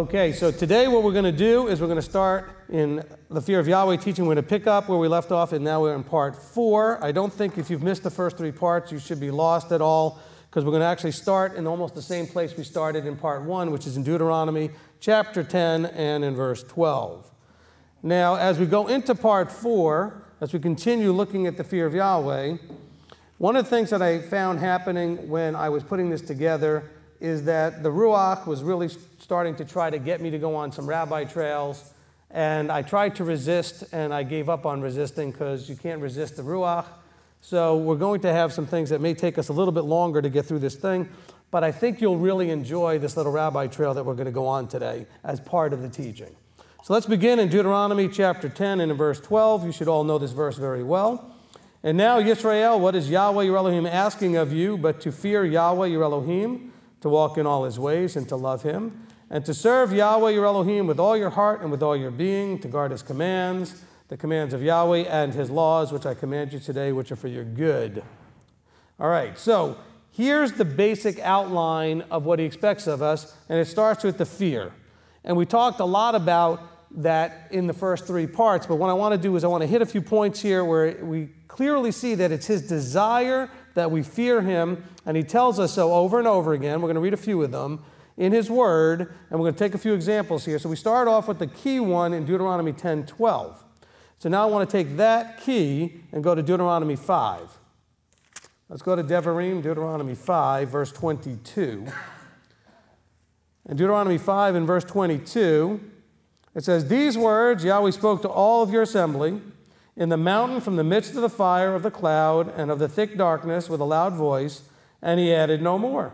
Okay, so today what we're going to do is we're going to start in the Fear of Yahweh teaching. We're going to pick up where we left off, and now we're in part 4. I don't think if you've missed the first 3 parts, you should be lost at all, because we're going to actually start in almost the same place we started in part 1, which is in Deuteronomy chapter 10 and in verse 12. Now, as we go into part 4, as we continue looking at the fear of Yahweh, one of the things that I found happening when I was putting this together is that the Ruach was really starting to try to get me to go on some Rabbi Trails, and I tried to resist, and I gave up on resisting because you can't resist the Ruach. So we're going to have some things that may take us a little bit longer to get through this thing, but I think you'll really enjoy this little Rabbi Trail that we're going to go on today as part of the teaching. So let's begin in Deuteronomy chapter 10 and in verse 12. You should all know this verse very well. And now, Yisra'el, what is Yahweh your Elohim asking of you but to fear Yahweh your Elohim, to walk in all his ways and to love him, and to serve Yahweh your Elohim with all your heart and with all your being, to guard his commands, the commands of Yahweh and his laws, which I command you today, which are for your good. All right, so here's the basic outline of what he expects of us, and it starts with the fear. And we talked a lot about that in the first 3 parts, but what I want to do is I want to hit a few points here where we clearly see that it's his desire that we fear him, and he tells us so over and over again. We're going to read a few of them in his word, and we're going to take a few examples here. So we start off with the key one in Deuteronomy 10:12. So now I want to take that key and go to Deuteronomy 5. Let's go to Devarim, Deuteronomy 5, verse 22. In Deuteronomy 5 and verse 22, it says, "These words Yahweh spoke to all of your assembly in the mountain from the midst of the fire of the cloud and of the thick darkness with a loud voice, and he added no more.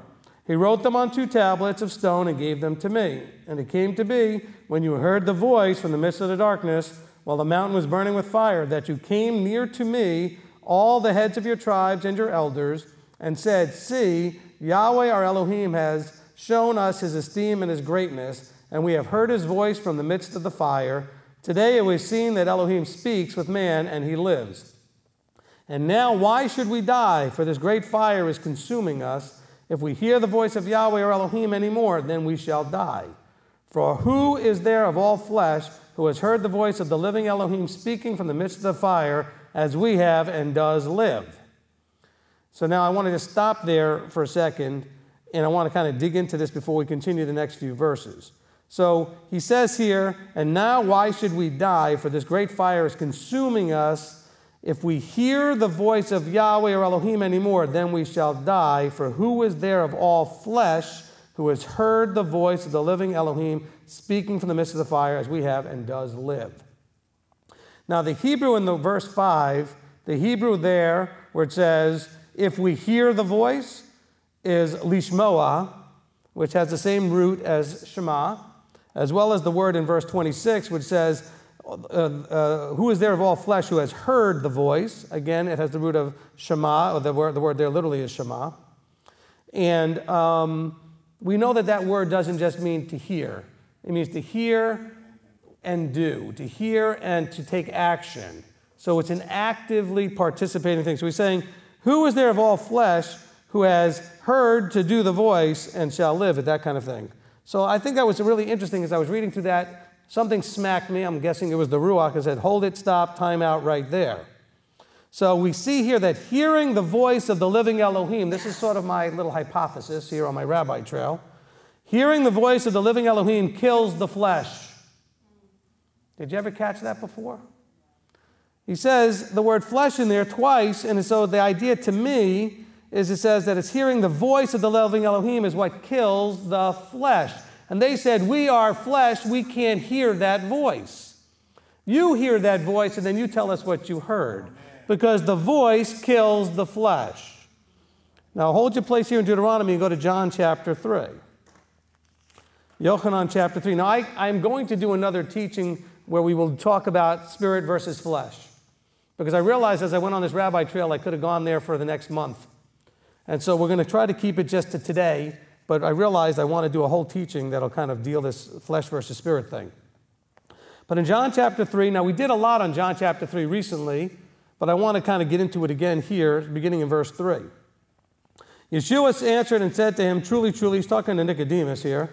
He wrote them on 2 tablets of stone and gave them to me. And it came to be, when you heard the voice from the midst of the darkness, while the mountain was burning with fire, that you came near to me, all the heads of your tribes and your elders, and said, See, Yahweh our Elohim has shown us his esteem and his greatness, and we have heard his voice from the midst of the fire. Today we've seen that Elohim speaks with man, and he lives. And now why should we die? For this great fire is consuming us. If we hear the voice of Yahweh or Elohim anymore, then we shall die. For who is there of all flesh who has heard the voice of the living Elohim speaking from the midst of the fire, as we have, and does live?" So now I want to just stop there for a second, and I want to kind of dig into this before we continue the next few verses. So he says here, and now why should we die? For this great fire is consuming us. If we hear the voice of Yahweh or Elohim anymore, then we shall die. For who is there of all flesh who has heard the voice of the living Elohim speaking from the midst of the fire, as we have, and does live? Now the Hebrew in the verse 5, the Hebrew there where it says, if we hear the voice, is lishmoa, which has the same root as shema, as well as the word in verse 26, which says, who is there of all flesh who has heard the voice? Again, it has the root of shema, or the word there literally is shema. And we know that that word doesn't just mean to hear. It means to hear and do, to hear and to take action. So it's an actively participating thing. So he's saying, who is there of all flesh who has heard to do the voice and shall live, at that kind of thing. So I think that was really interesting as I was reading through that. Something smacked me. I'm guessing it was the Ruach, and said, hold it, stop, time out right there. So we see here that hearing the voice of the living Elohim, this is sort of my little hypothesis here on my Rabbi Trail. Hearing the voice of the living Elohim kills the flesh. Did you ever catch that before? He says the word flesh in there twice, and so the idea to me is it says that it's hearing the voice of the living Elohim is what kills the flesh. And they said, we are flesh, we can't hear that voice. You hear that voice, and then you tell us what you heard, because the voice kills the flesh. Now hold your place here in Deuteronomy and go to John chapter 3. Yochanan chapter 3. Now I'm going to do another teaching where we will talk about spirit versus flesh, because I realized as I went on this Rabbi Trail, I could have gone there for the next month. And so we're going to try to keep it just to today, but I realized I want to do a whole teaching that'll kind of deal this flesh versus spirit thing. But in John chapter 3, now we did a lot on John chapter 3 recently, but I want to kind of get into it again here, beginning in verse 3. Yeshua answered and said to him, truly, truly, he's talking to Nicodemus here,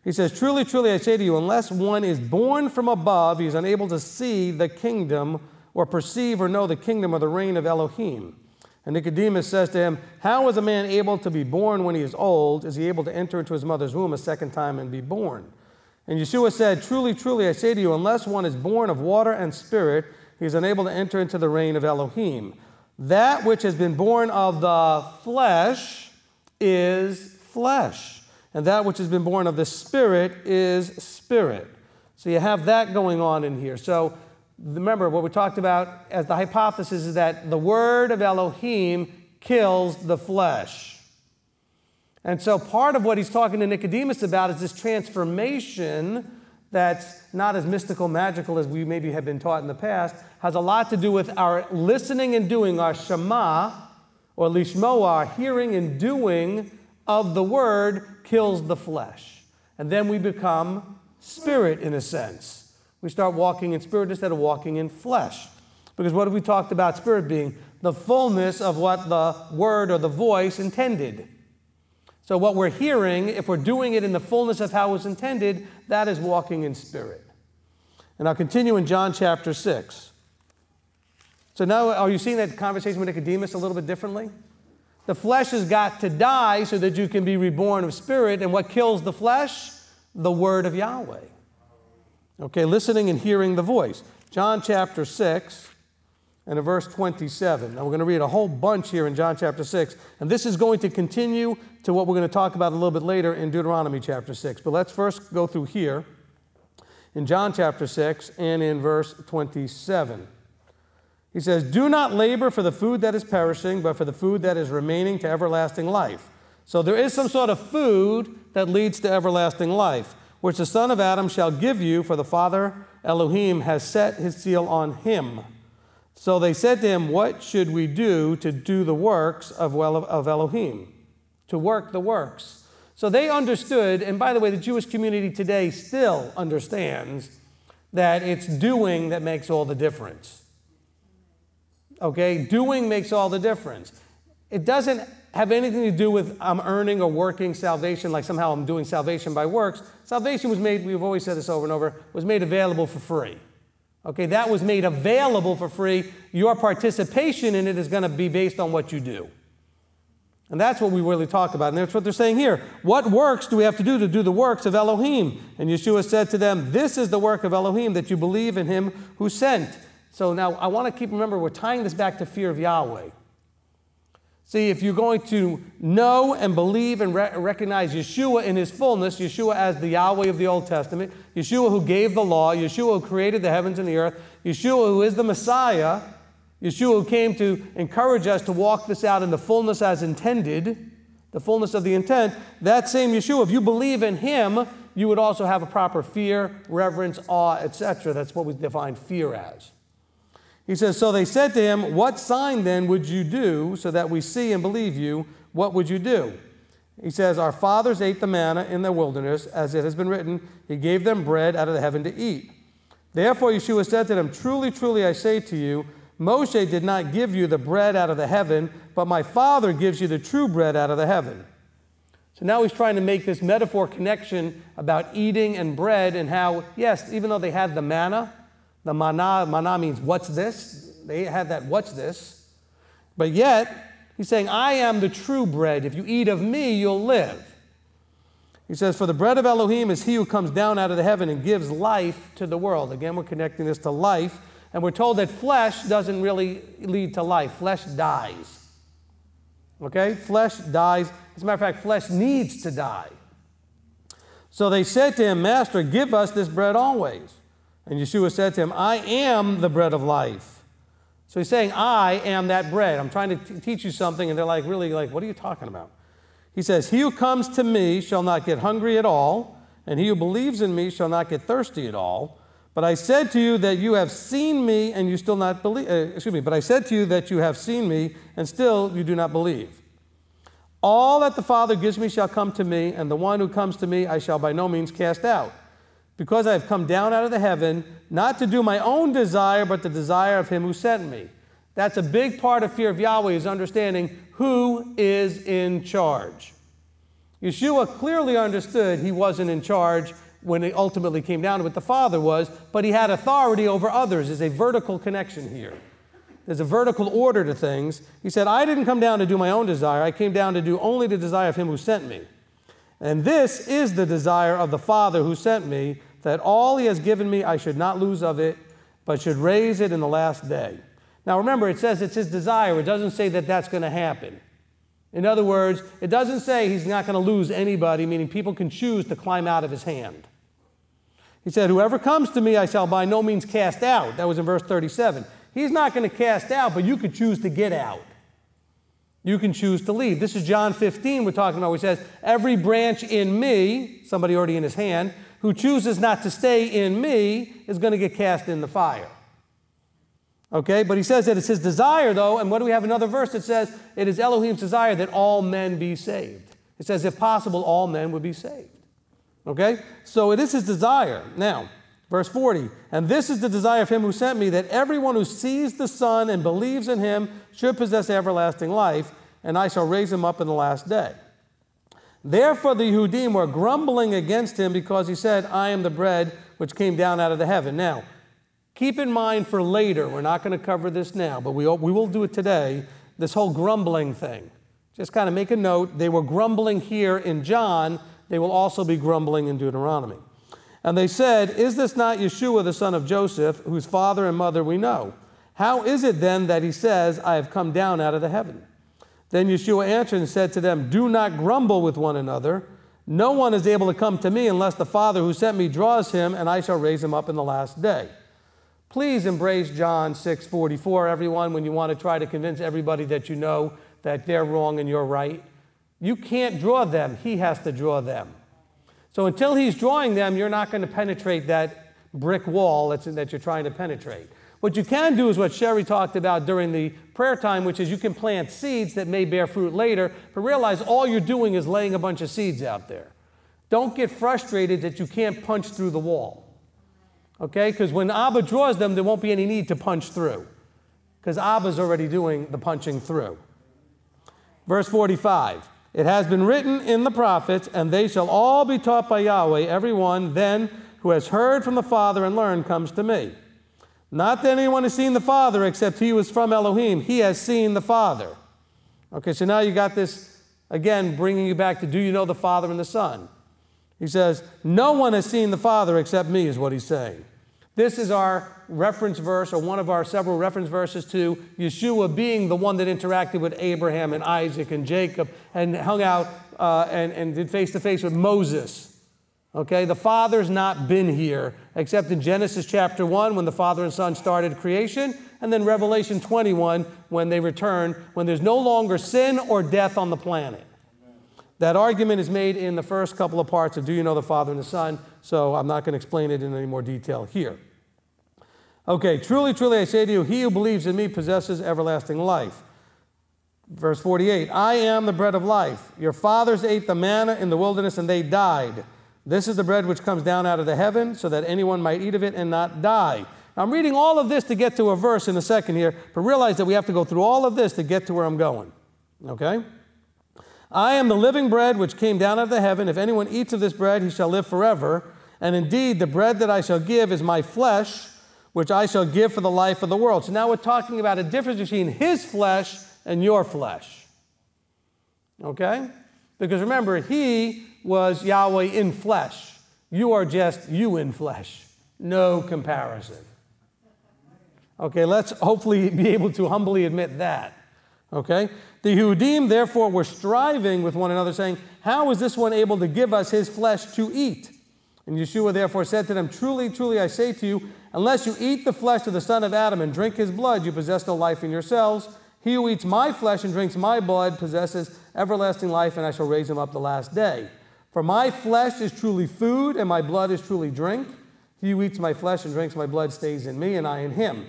He says, truly, truly, I say to you, unless one is born from above, he is unable to see the kingdom or perceive or know the kingdom or the reign of Elohim. And Nicodemus says to him, how is a man able to be born when he is old? Is he able to enter into his mother's womb a second time and be born? And Yeshua said, truly, truly, I say to you, unless one is born of water and spirit, he is unable to enter into the reign of Elohim. That which has been born of the flesh is flesh, and that which has been born of the Spirit is spirit. So you have that going on in here. So remember, what we talked about as the hypothesis is that the Word of Elohim kills the flesh. And so part of what he's talking to Nicodemus about is this transformation that's not as mystical, magical as we maybe have been taught in the past, has a lot to do with our listening and doing, our shema, or lishmo, our hearing and doing of the Word kills the flesh. And then we become spirit in a sense. We start walking in spirit instead of walking in flesh. Because what have we talked about spirit being? The fullness of what the word or the voice intended. So what we're hearing, if we're doing it in the fullness of how it was intended, that is walking in spirit. And I'll continue in John chapter 6. So now, are you seeing that conversation with Nicodemus a little bit differently? The flesh has got to die so that you can be reborn of spirit. And what kills the flesh? The Word of Yahweh. Okay, listening and hearing the voice. John chapter 6 and verse 27. Now we're going to read a whole bunch here in John chapter 6. And this is going to continue to what we're going to talk about a little bit later in Deuteronomy chapter 6. But let's first go through here in John chapter 6 and in verse 27. He says, do not labor for the food that is perishing, but for the food that is remaining to everlasting life. So there is some sort of food that leads to everlasting life, which the Son of Adam shall give you, for the Father Elohim has set his seal on him. So they said to him, what should we do to do the works of Elohim? To work the works. So they understood, and by the way, the Jewish community today still understands that it's doing that makes all the difference. Okay, doing makes all the difference. It doesn't have anything to do with I'm earning or working salvation, like somehow I'm doing salvation by works. Salvation was made, we've always said this over and over, was made available for free. Okay, that was made available for free. Your participation in it is going to be based on what you do. And that's what we really talk about. And that's what they're saying here. What works do we have to do the works of Elohim? And Yeshua said to them, this is the work of Elohim, that you believe in him who sent. So now I want to remember, we're tying this back to fear of Yahweh. See, if you're going to know and believe and recognize Yeshua in his fullness, Yeshua as the Yahweh of the Old Testament, Yeshua who gave the law, Yeshua who created the heavens and the earth, Yeshua who is the Messiah, Yeshua who came to encourage us to walk this out in the fullness as intended, the fullness of the intent, that same Yeshua, if you believe in him, you would also have a proper fear, reverence, awe, etc. That's what we define fear as. He says, so they said to him, what sign then would you do so that we see and believe you? What would you do? He says, our fathers ate the manna in the wilderness, as it has been written, he gave them bread out of the heaven to eat. Therefore Yeshua said to them, truly, truly, I say to you, Moshe did not give you the bread out of the heaven, but my Father gives you the true bread out of the heaven. So now he's trying to make this metaphor connection about eating and bread and how, yes, even though they had the manna means what's this? They had that what's this? But yet, he's saying, I am the true bread. If you eat of me, you'll live. He says, for the bread of Elohim is he who comes down out of the heaven and gives life to the world. Again, we're connecting this to life. And we're told that flesh doesn't really lead to life. Flesh dies. Okay? Flesh dies. As a matter of fact, flesh needs to die. So they said to him, Master, give us this bread always. And Yeshua said to him, I am the bread of life. So he's saying, I am that bread. I'm trying to teach you something, and they're like, really, like, what are you talking about? He says, he who comes to me shall not get hungry at all, and he who believes in me shall not get thirsty at all. But I said to you that you have seen me, and you still not believe. But I said to you that you have seen me, and still you do not believe. All that the Father gives me shall come to me, and the one who comes to me I shall by no means cast out. Because I have come down out of the heaven, not to do my own desire, but the desire of him who sent me. That's a big part of fear of Yahweh, is understanding who is in charge. Yeshua clearly understood he wasn't in charge when it ultimately came down to what the Father was, but he had authority over others. There's a vertical connection here. There's a vertical order to things. He said, I didn't come down to do my own desire. I came down to do only the desire of him who sent me. And this is the desire of the Father who sent me, that all he has given me I should not lose of it, but should raise it in the last day. Now remember, it says it's his desire. It doesn't say that that's going to happen. In other words, it doesn't say he's not going to lose anybody, meaning people can choose to climb out of his hand. He said, whoever comes to me I shall by no means cast out. That was in verse 37. He's not going to cast out, but you could choose to get out. You can choose to leave. This is John 15 we're talking about, where he says, every branch in me, somebody already in his hand, who chooses not to stay in me is going to get cast in the fire. Okay, but he says that it's his desire, though, and what do we have? Another verse that says, it is Elohim's desire that all men be saved. It says, if possible, all men would be saved. Okay, so it is his desire. Now, verse 40, and this is the desire of him who sent me, that everyone who sees the Son and believes in him should possess everlasting life, and I shall raise him up in the last day. Therefore the Yehudim were grumbling against him because he said, I am the bread which came down out of the heaven. Now, keep in mind for later, we're not going to cover this now, but we will do it today, this whole grumbling thing. Just kind of make a note, they were grumbling here in John, they will also be grumbling in Deuteronomy. And they said, is this not Yeshua, the son of Joseph, whose father and mother we know? How is it then that he says, I have come down out of the heaven? Then Yeshua answered and said to them, do not grumble with one another. No one is able to come to me unless the Father who sent me draws him, and I shall raise him up in the last day. Please embrace John 6:44, everyone, when you want to try to convince everybody that you know that they're wrong and you're right. You can't draw them. He has to draw them. So until he's drawing them, you're not going to penetrate that brick wall that you're trying to penetrate. What you can do is what Sherry talked about during the prayer time, which is you can plant seeds that may bear fruit later, but realize all you're doing is laying a bunch of seeds out there. Don't get frustrated that you can't punch through the wall. Okay? Because when Abba draws them, there won't be any need to punch through, because Abba's already doing the punching through. Verse 45, it has been written in the prophets, and they shall all be taught by Yahweh. Everyone then who has heard from the Father and learned comes to me. Not that anyone has seen the Father except he who is from Elohim. He has seen the Father. Okay, so now you got this, again, bringing you back to do you know the Father and the Son? He says, no one has seen the Father except me, is what he's saying. This is our reference verse, or one of our several reference verses to Yeshua being the one that interacted with Abraham and Isaac and Jacob and hung out and did face-to-face with Moses. Okay, the Father's not been here except in Genesis chapter 1 when the Father and Son started creation, and then Revelation 21 when they return, when there's no longer sin or death on the planet. That argument is made in the first couple of parts of Do You Know the Father and the Son, so I'm not going to explain it in any more detail here. Okay, truly, truly, I say to you, he who believes in me possesses everlasting life. Verse 48, I am the bread of life. Your fathers ate the manna in the wilderness and they died. This is the bread which comes down out of the heaven, so that anyone might eat of it and not die. Now, I'm reading all of this to get to a verse in a second here, but realize that we have to go through all of this to get to where I'm going. Okay? I am the living bread which came down out of the heaven. If anyone eats of this bread, he shall live forever. And indeed, the bread that I shall give is my flesh, which I shall give for the life of the world. So now we're talking about a difference between his flesh and your flesh. Okay? Because remember, he was Yahweh in flesh. You are just you in flesh. No comparison. Okay, let's hopefully be able to humbly admit that. Okay? The Yehudim, therefore, were striving with one another, saying, how is this one able to give us his flesh to eat? And Yeshua therefore said to them, truly, truly, I say to you, unless you eat the flesh of the son of Adam and drink his blood, you possess no life in yourselves. He who eats my flesh and drinks my blood possesses everlasting life, and I shall raise him up the last day. For my flesh is truly food, and my blood is truly drink. He who eats my flesh and drinks my blood stays in me, and I in him.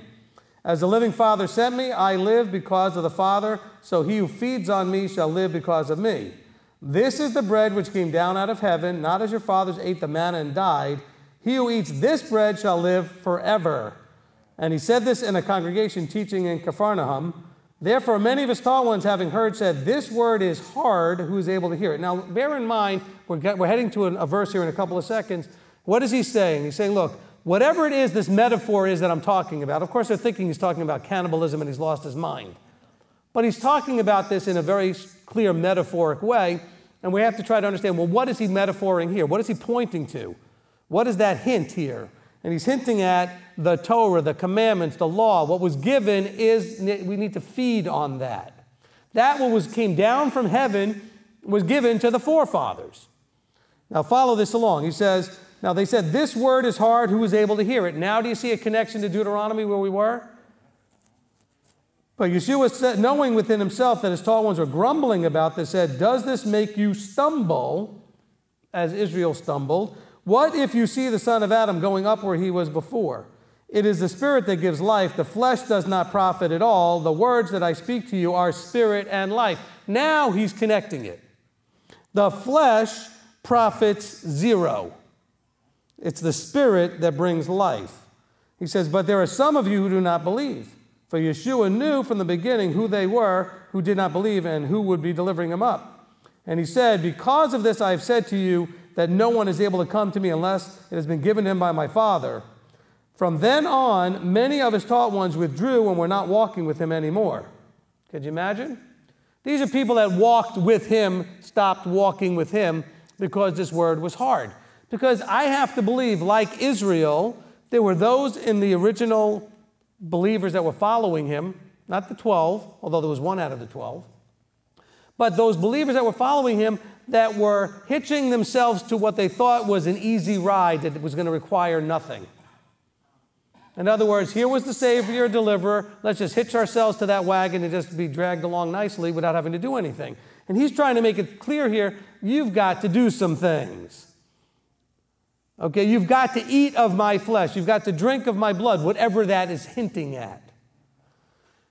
As the living Father sent me, I live because of the Father, so he who feeds on me shall live because of me. This is the bread which came down out of heaven, not as your fathers ate the manna and died. He who eats this bread shall live forever. And he said this in a congregation teaching in Capharnaum. Therefore, many of his tall ones, having heard, said, this word is hard, who is able to hear it? Now, bear in mind, we're heading to a verse here in a couple of seconds. What is he saying? He's saying, look, whatever it is this metaphor is that I'm talking about, of course they're thinking he's talking about cannibalism and he's lost his mind. But he's talking about this in a very clear metaphoric way, and we have to try to understand, well, what is he metaphoring here? What is he pointing to? What is that hint here? And he's hinting at the Torah, the commandments, the law. What was given is, we need to feed on that. That what came down from heaven was given to the forefathers. Now follow this along. He says, now they said, this word is hard, who is able to hear it? Now do you see a connection to Deuteronomy where we were? But Yeshua said, knowing within himself that his tall ones were grumbling about this, said, does this make you stumble as Israel stumbled? What if you see the son of Adam going up where he was before? It is the spirit that gives life. The flesh does not profit at all. The words that I speak to you are spirit and life. Now he's connecting it. The flesh profits zero. It's the spirit that brings life. He says, but there are some of you who do not believe. For Yeshua knew from the beginning who they were who did not believe and who would be delivering them up. And he said, because of this I have said to you that no one is able to come to me unless it has been given him by my Father. From then on, many of his taught ones withdrew and were not walking with him anymore. Could you imagine? These are people that walked with him, stopped walking with him because this word was hard. Because I have to believe, like Israel, there were those in the original believers that were following him, not the 12, although there was one out of the 12, but those believers that were following him that were hitching themselves to what they thought was an easy ride that was going to require nothing. In other words, here was the Savior, deliverer. Let's just hitch ourselves to that wagon and just be dragged along nicely without having to do anything. And he's trying to make it clear here, you've got to do some things. Okay, you've got to eat of my flesh. You've got to drink of my blood, whatever that is hinting at.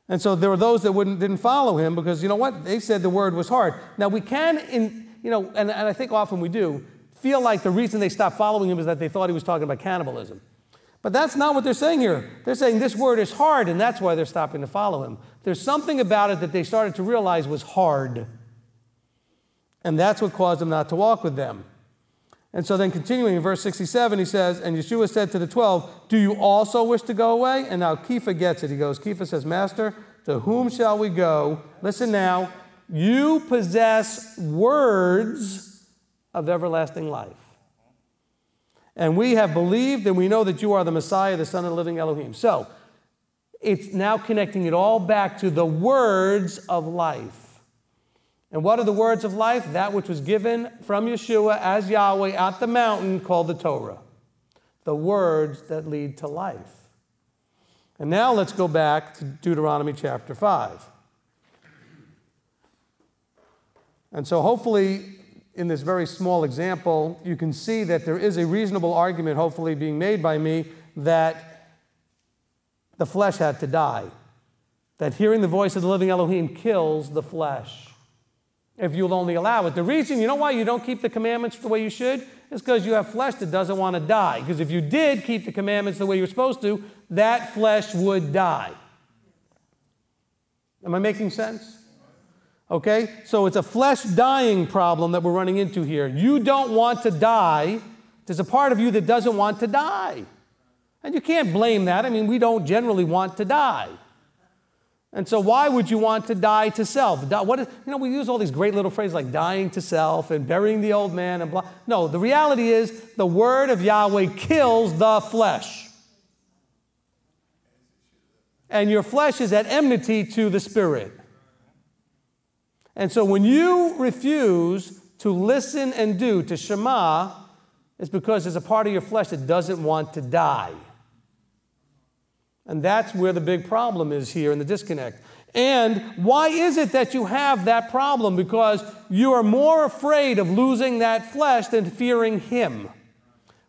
And so there were those that didn't follow him because, you know what, they said the word was hard. Now we can, and I think often we do, feel like the reason they stopped following him is that they thought he was talking about cannibalism. But that's not what they're saying here. They're saying this word is hard, and that's why they're stopping to follow him. There's something about it that they started to realize was hard. And that's what caused them not to walk with them. And so then continuing in verse 67, he says, and Yeshua said to the 12, do you also wish to go away? And now Kepha gets it. He goes, Kepha says, Master, to whom shall we go? Listen now, you possess words of everlasting life. And we have believed and we know that you are the Messiah, the Son of the living Elohim. So it's now connecting it all back to the words of life. And what are the words of life? That which was given from Yeshua as Yahweh at the mountain called the Torah. The words that lead to life. And now let's go back to Deuteronomy chapter 5. And so hopefully in this very small example, you can see that there is a reasonable argument hopefully being made by me that the flesh had to die. That hearing the voice of the living Elohim kills the flesh. If you'll only allow it. The reason, you know why you don't keep the commandments the way you should? Is because you have flesh that doesn't want to die. Because if you did keep the commandments the way you're supposed to, that flesh would die. Am I making sense? Okay? So it's a flesh dying problem that we're running into here. You don't want to die. There's a part of you that doesn't want to die. And you can't blame that. I mean, we don't generally want to die. And so why would you want to die to self? We use all these great little phrases like dying to self and burying the old man and blah. No, the reality is the word of Yahweh kills the flesh. And your flesh is at enmity to the spirit. And so when you refuse to listen and do, to Shema, it's because there's a part of your flesh that doesn't want to die. And that's where the big problem is here in the disconnect. And why is it that you have that problem? Because you are more afraid of losing that flesh than fearing him.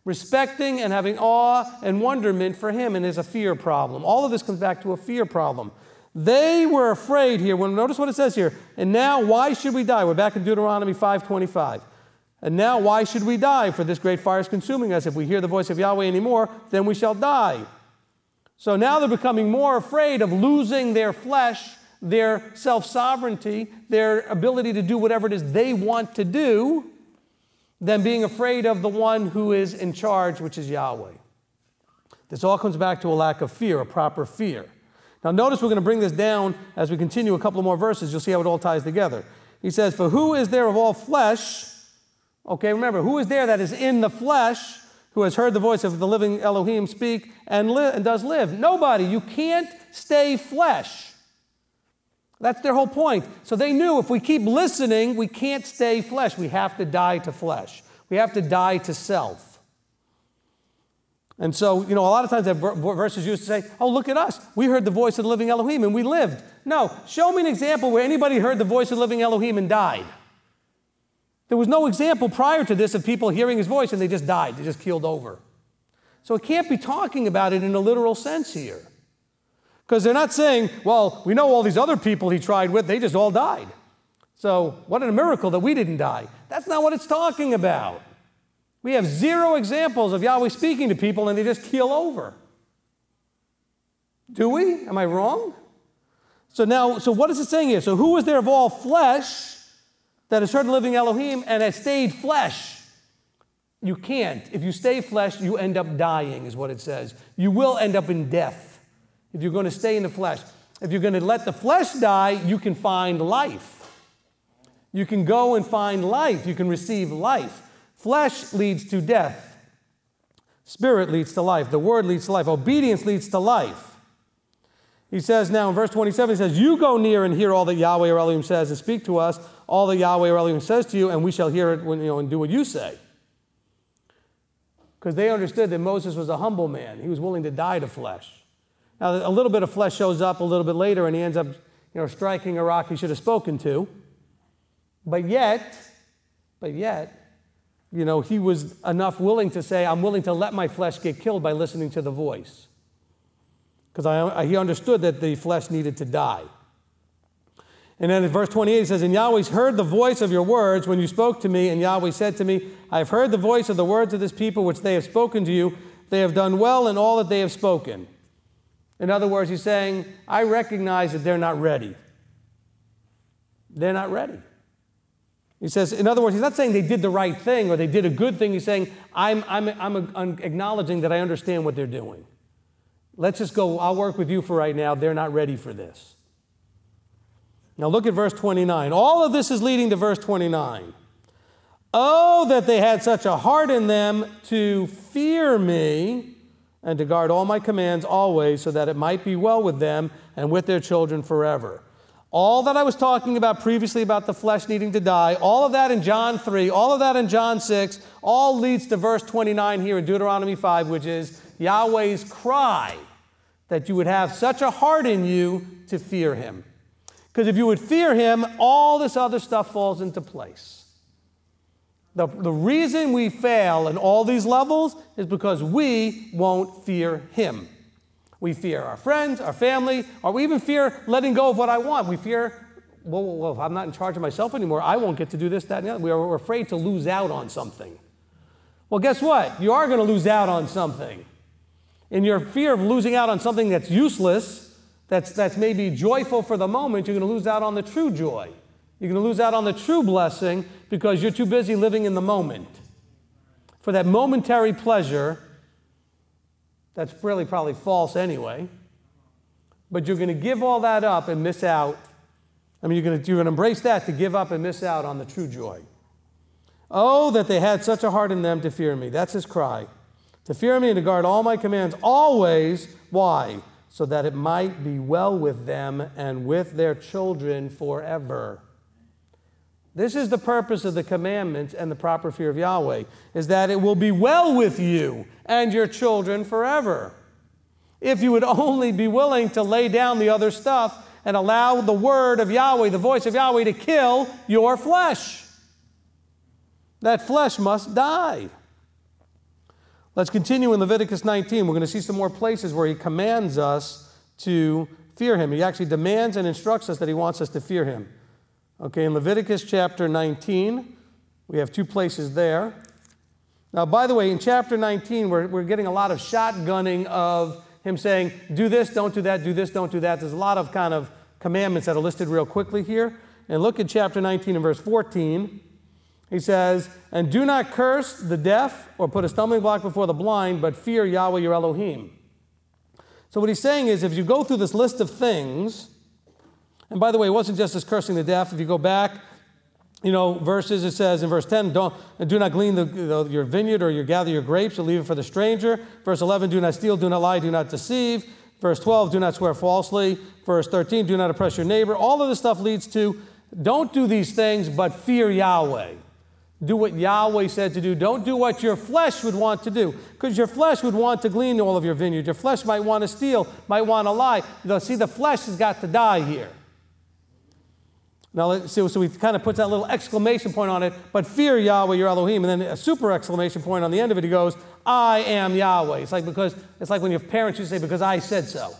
Respecting and having awe and wonderment for him, and there's a fear problem. All of this comes back to a fear problem. They were afraid here. Notice what it says here. And now why should we die? We're back in Deuteronomy 5:25. And now why should we die? For this great fire is consuming us. If we hear the voice of Yahweh anymore, then we shall die. So now they're becoming more afraid of losing their flesh their self-sovereignty, their ability to do whatever it is they want to do, than being afraid of the one who is in charge, which is Yahweh. This all comes back to a lack of fear, a proper fear. Now notice we're going to bring this down as we continue a couple more verses. You'll see how it all ties together. He says, for who is there of all flesh, okay, remember, who is there that is in the flesh, who has heard the voice of the living Elohim speak and does live? Nobody. You can't stay flesh. That's their whole point. So they knew if we keep listening, we can't stay flesh. We have to die to flesh. We have to die to self. And so, a lot of times that verses used to say, oh, look at us. We heard the voice of the living Elohim and we lived. No, show me an example where anybody heard the voice of the living Elohim and died. There was no example prior to this of people hearing his voice and they just died. They just keeled over. So it can't be talking about it in a literal sense here. Because they're not saying, well, we know all these other people he tried with, they just all died. So what a miracle that we didn't die. That's not what it's talking about. We have 0 examples of Yahweh speaking to people and they just keel over. Do we? Am I wrong? So what is it saying here? So who is there of all flesh that has heard the living Elohim and has stayed flesh? You can't. If you stay flesh, you end up dying, is what it says. You will end up in death if you're going to stay in the flesh. If you're going to let the flesh die, you can find life. You can go and find life. You can receive life. Flesh leads to death. Spirit leads to life. The word leads to life. Obedience leads to life. He says now in verse 27, he says, you go near and hear all that Yahweh or Elohim says and speak to us all that Yahweh or Elohim says to you, and we shall hear it when, and do what you say. Because they understood that Moses was a humble man. He was willing to die to flesh. Now, a little bit of flesh shows up a little bit later, and he ends up, striking a rock he should have spoken to. But yet, he was enough willing to say, I'm willing to let my flesh get killed by listening to the voice. Because he understood that the flesh needed to die. And then in verse 28, he says, and Yahweh's heard the voice of your words when you spoke to me, and Yahweh said to me, I have heard the voice of the words of this people which they have spoken to you. They have done well in all that they have spoken. In other words, he's saying, I recognize that they're not ready. They're not ready. He says, in other words, he's not saying they did the right thing or they did a good thing. He's saying, I'm acknowledging that I understand what they're doing. Let's just go, I'll work with you for right now. They're not ready for this. Now look at verse 29. All of this is leading to verse 29. Oh, that they had such a heart in them to fear me and to guard all my commands always, so that it might be well with them and with their children forever. All that I was talking about previously about the flesh needing to die, all of that in John 3, all of that in John 6, all leads to verse 29 here in Deuteronomy 5, which is Yahweh's cry that you would have such a heart in you to fear him. Because if you would fear him, all this other stuff falls into place. The reason we fail in all these levels is because we won't fear him. We fear our friends, our family, or we even fear letting go of what I want. We fear, well, if I'm not in charge of myself anymore, I won't get to do this, that, and the other. We're afraid to lose out on something. Well, guess what? You are going to lose out on something. In your fear of losing out on something that's useless, that's maybe joyful for the moment, you're going to lose out on the true joy. You're going to lose out on the true blessing because you're too busy living in the moment. For that momentary pleasure, that's really probably false anyway, but you're going to give all that up and miss out. I mean, you're going to embrace that to give up and miss out on the true joy. Oh, that they had such a heart in them to fear me. That's his cry. To fear me and to guard all my commands always. Why? So that it might be well with them and with their children forever. This is the purpose of the commandments and the proper fear of Yahweh, is that it will be well with you and your children forever. If you would only be willing to lay down the other stuff and allow the word of Yahweh, the voice of Yahweh, to kill your flesh. That flesh must die. Let's continue in Leviticus 19. We're going to see some more places where he commands us to fear him. He actually demands and instructs us that he wants us to fear him. Okay, in Leviticus chapter 19, we have 2 places there. Now, by the way, in chapter 19, we're getting a lot of shotgunning of him saying, do this, don't do that, do this, don't do that. There's a lot of kind of commandments that are listed real quickly here. And look at chapter 19 and verse 14. He says, and do not curse the deaf or put a stumbling block before the blind, but fear Yahweh your Elohim. So what he's saying is, if you go through this list of things, and by the way, it wasn't just as cursing the deaf. If you go back, verses, it says in verse 10, do not glean your vineyard or gather your grapes or leave it for the stranger. Verse 11, do not steal, do not lie, do not deceive. Verse 12, do not swear falsely. Verse 13, do not oppress your neighbor. All of this stuff leads to, don't do these things, but fear Yahweh. Do what Yahweh said to do. Don't do what your flesh would want to do, because your flesh would want to glean all of your vineyard. Your flesh might want to steal, might want to lie. See, the flesh has got to die here. Now, let's see, so he kind of puts that little exclamation point on it, but fear Yahweh your Elohim, and then a super exclamation point on the end of it. He goes, I am Yahweh. It's like when your parents used to say, because I said so.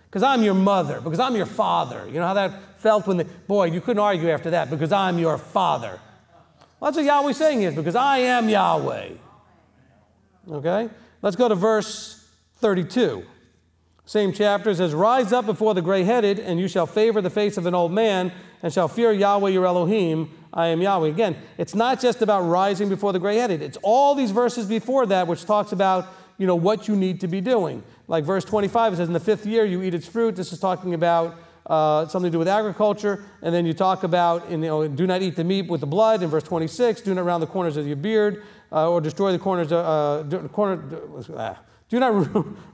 Because I'm your mother, because I'm your father. You know how that felt when you couldn't argue after that, because I'm your father. Well, that's what Yahweh's saying is, because I am Yahweh. Okay? Let's go to verse 32. Same chapter says, rise up before the gray-headed, and you shall favor the face of an old man, and shall fear Yahweh your Elohim. I am Yahweh. Again, it's not just about rising before the gray-headed. It's all these verses before that which talks about, what you need to be doing. Like verse 25, it says, in the 5th year you eat its fruit. This is talking about something to do with agriculture. And then you talk about, do not eat the meat with the blood. In verse 26, do not round the corners of your beard or destroy the corners, do not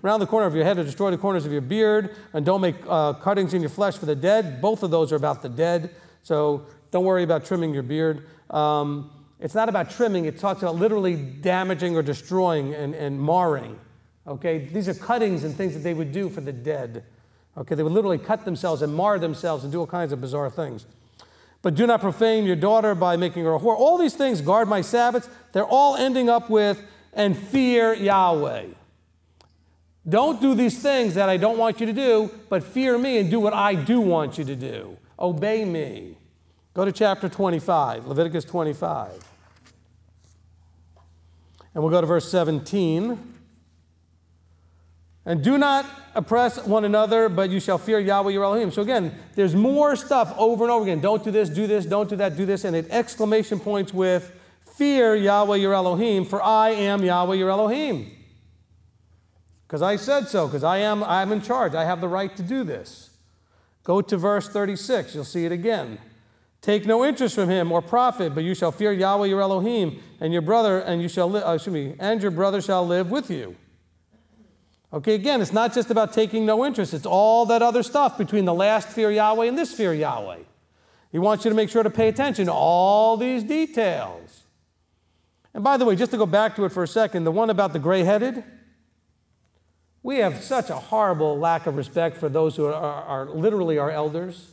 round the corner of your head or destroy the corners of your beard, and don't make cuttings in your flesh for the dead. Both of those are about the dead, so don't worry about trimming your beard. It's not about trimming. It talks about literally damaging or destroying and marring. Okay, these are cuttings and things that they would do for the dead. Okay, they would literally cut themselves and mar themselves and do all kinds of bizarre things. But do not profane your daughter by making her a whore. All these things, guard my Sabbaths, they're all ending up with, and fear Yahweh. Don't do these things that I don't want you to do, but fear me and do what I do want you to do. Obey me. Go to chapter 25, Leviticus 25. And we'll go to verse 17. And do not oppress one another, but you shall fear Yahweh your Elohim. So again, there's more stuff over and over again. Don't do this, don't do that, do this. And it exclamation points with, fear Yahweh your Elohim, for I am Yahweh your Elohim. Because I said so, because I'm in charge. I have the right to do this. Go to verse 36. You'll see it again. Take no interest from him or profit, but you shall fear Yahweh your Elohim, and your brother and your brother shall live with you. Okay, again, it's not just about taking no interest. It's all that other stuff between the last fear Yahweh and this fear Yahweh. He wants you to make sure to pay attention to all these details. And by the way, just to go back to it for a second, the one about the gray-headed, we have such a horrible lack of respect for those who are literally our elders.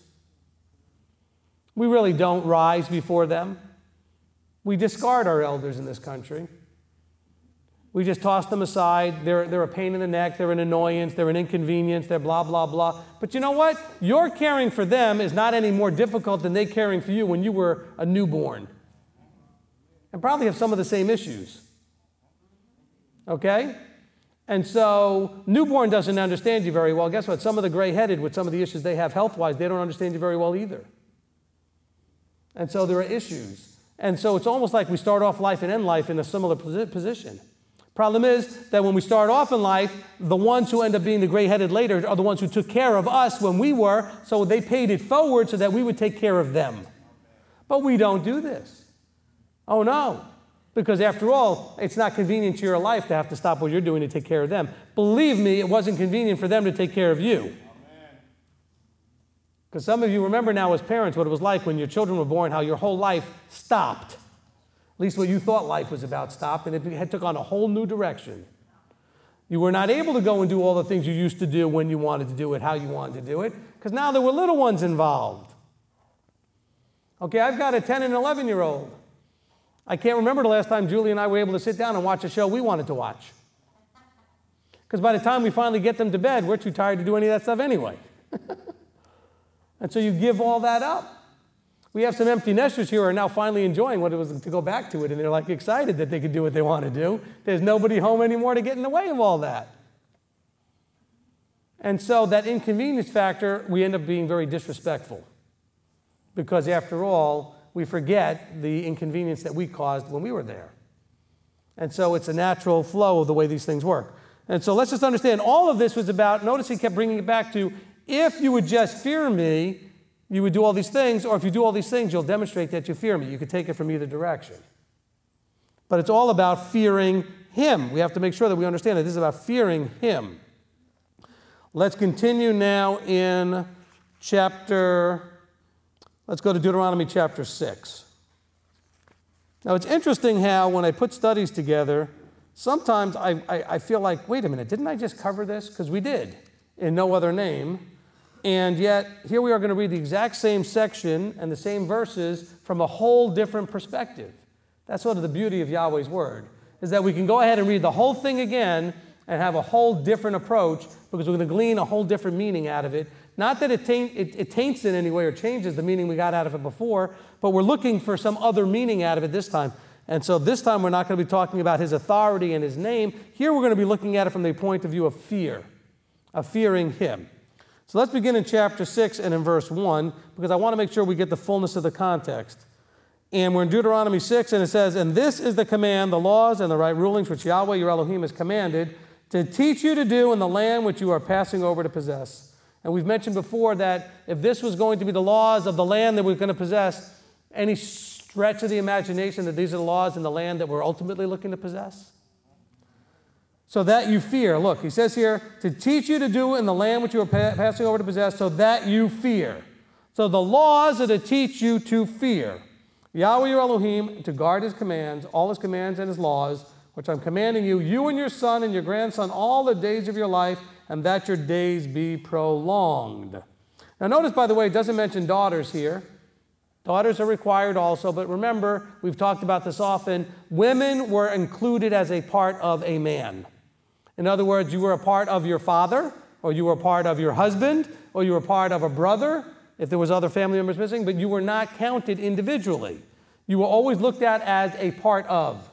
We really don't rise before them. We discard our elders in this country. We just toss them aside. They're a pain in the neck. They're an annoyance. They're an inconvenience. They're blah, blah, blah. But you know what? Your caring for them is not any more difficult than they caring for you when you were a newborn. And probably have some of the same issues. Okay? And so, newborn doesn't understand you very well. Guess what? Some of the gray-headed, with some of the issues they have health-wise, they don't understand you very well either. And so there are issues. And so it's almost like we start off life and end life in a similar position. Problem is that when we start off in life, the ones who end up being the gray-headed later are the ones who took care of us when we were, so they paid it forward so that we would take care of them. But we don't do this. Oh, no. Because after all, it's not convenient to your life to have to stop what you're doing to take care of them. Believe me, it wasn't convenient for them to take care of you. Because some of you remember now as parents what it was like when your children were born, how your whole life stopped. At least what you thought life was about stopped, and it took on a whole new direction. You were not able to go and do all the things you used to do when you wanted to do it, how you wanted to do it, because now there were little ones involved. Okay, I've got a 10 and 11-year-old. I can't remember the last time Julie and I were able to sit down and watch a show we wanted to watch. Because by the time we finally get them to bed, we're too tired to do any of that stuff anyway. And so you give all that up. We have some empty nesters here who are now finally enjoying what it was to go back to it, and they're like excited that they could do what they want to do. There's nobody home anymore to get in the way of all that. And so that inconvenience factor, we end up being very disrespectful. Because after all, we forget the inconvenience that we caused when we were there. And so it's a natural flow of the way these things work. And so let's just understand, all of this was about, notice he kept bringing it back to, if you would just fear me, you would do all these things, or if you do all these things, you'll demonstrate that you fear me. You could take it from either direction. But it's all about fearing him. We have to make sure that we understand that this is about fearing him. Let's continue now in let's go to Deuteronomy chapter 6. Now it's interesting how when I put studies together, sometimes I feel like, wait a minute, didn't I just cover this? Because we did, in no other name. And yet, here we are going to read the exact same section and the same verses from a whole different perspective. That's sort of the beauty of Yahweh's Word, is that we can go ahead and read the whole thing again and have a whole different approach, because we're going to glean a whole different meaning out of it. Not that it taints in any way or changes the meaning we got out of it before, but we're looking for some other meaning out of it this time. And so this time we're not going to be talking about his authority and his name. Here we're going to be looking at it from the point of view of fear, of fearing him. So let's begin in chapter 6 and in verse 1, because I want to make sure we get the fullness of the context. And we're in Deuteronomy 6, and it says, "And this is the command, the laws, and the right rulings which Yahweh your Elohim has commanded to teach you to do in the land which you are passing over to possess." And we've mentioned before that if this was going to be the laws of the land that we're going to possess, any stretch of the imagination that these are the laws in the land that we're ultimately looking to possess? So that you fear. Look, he says here, to teach you to do in the land which you are passing over to possess, so that you fear. So the laws are to teach you to fear Yahweh your Elohim, to guard his commands, all his commands and his laws, which I'm commanding you, you and your son and your grandson, all the days of your life, and that your days be prolonged. Now notice, by the way, it doesn't mention daughters here. Daughters are required also, but remember, we've talked about this often, women were included as a part of a man. In other words, you were a part of your father, or you were a part of your husband, or you were a part of a brother, if there was other family members missing, but you were not counted individually. You were always looked at as a part of.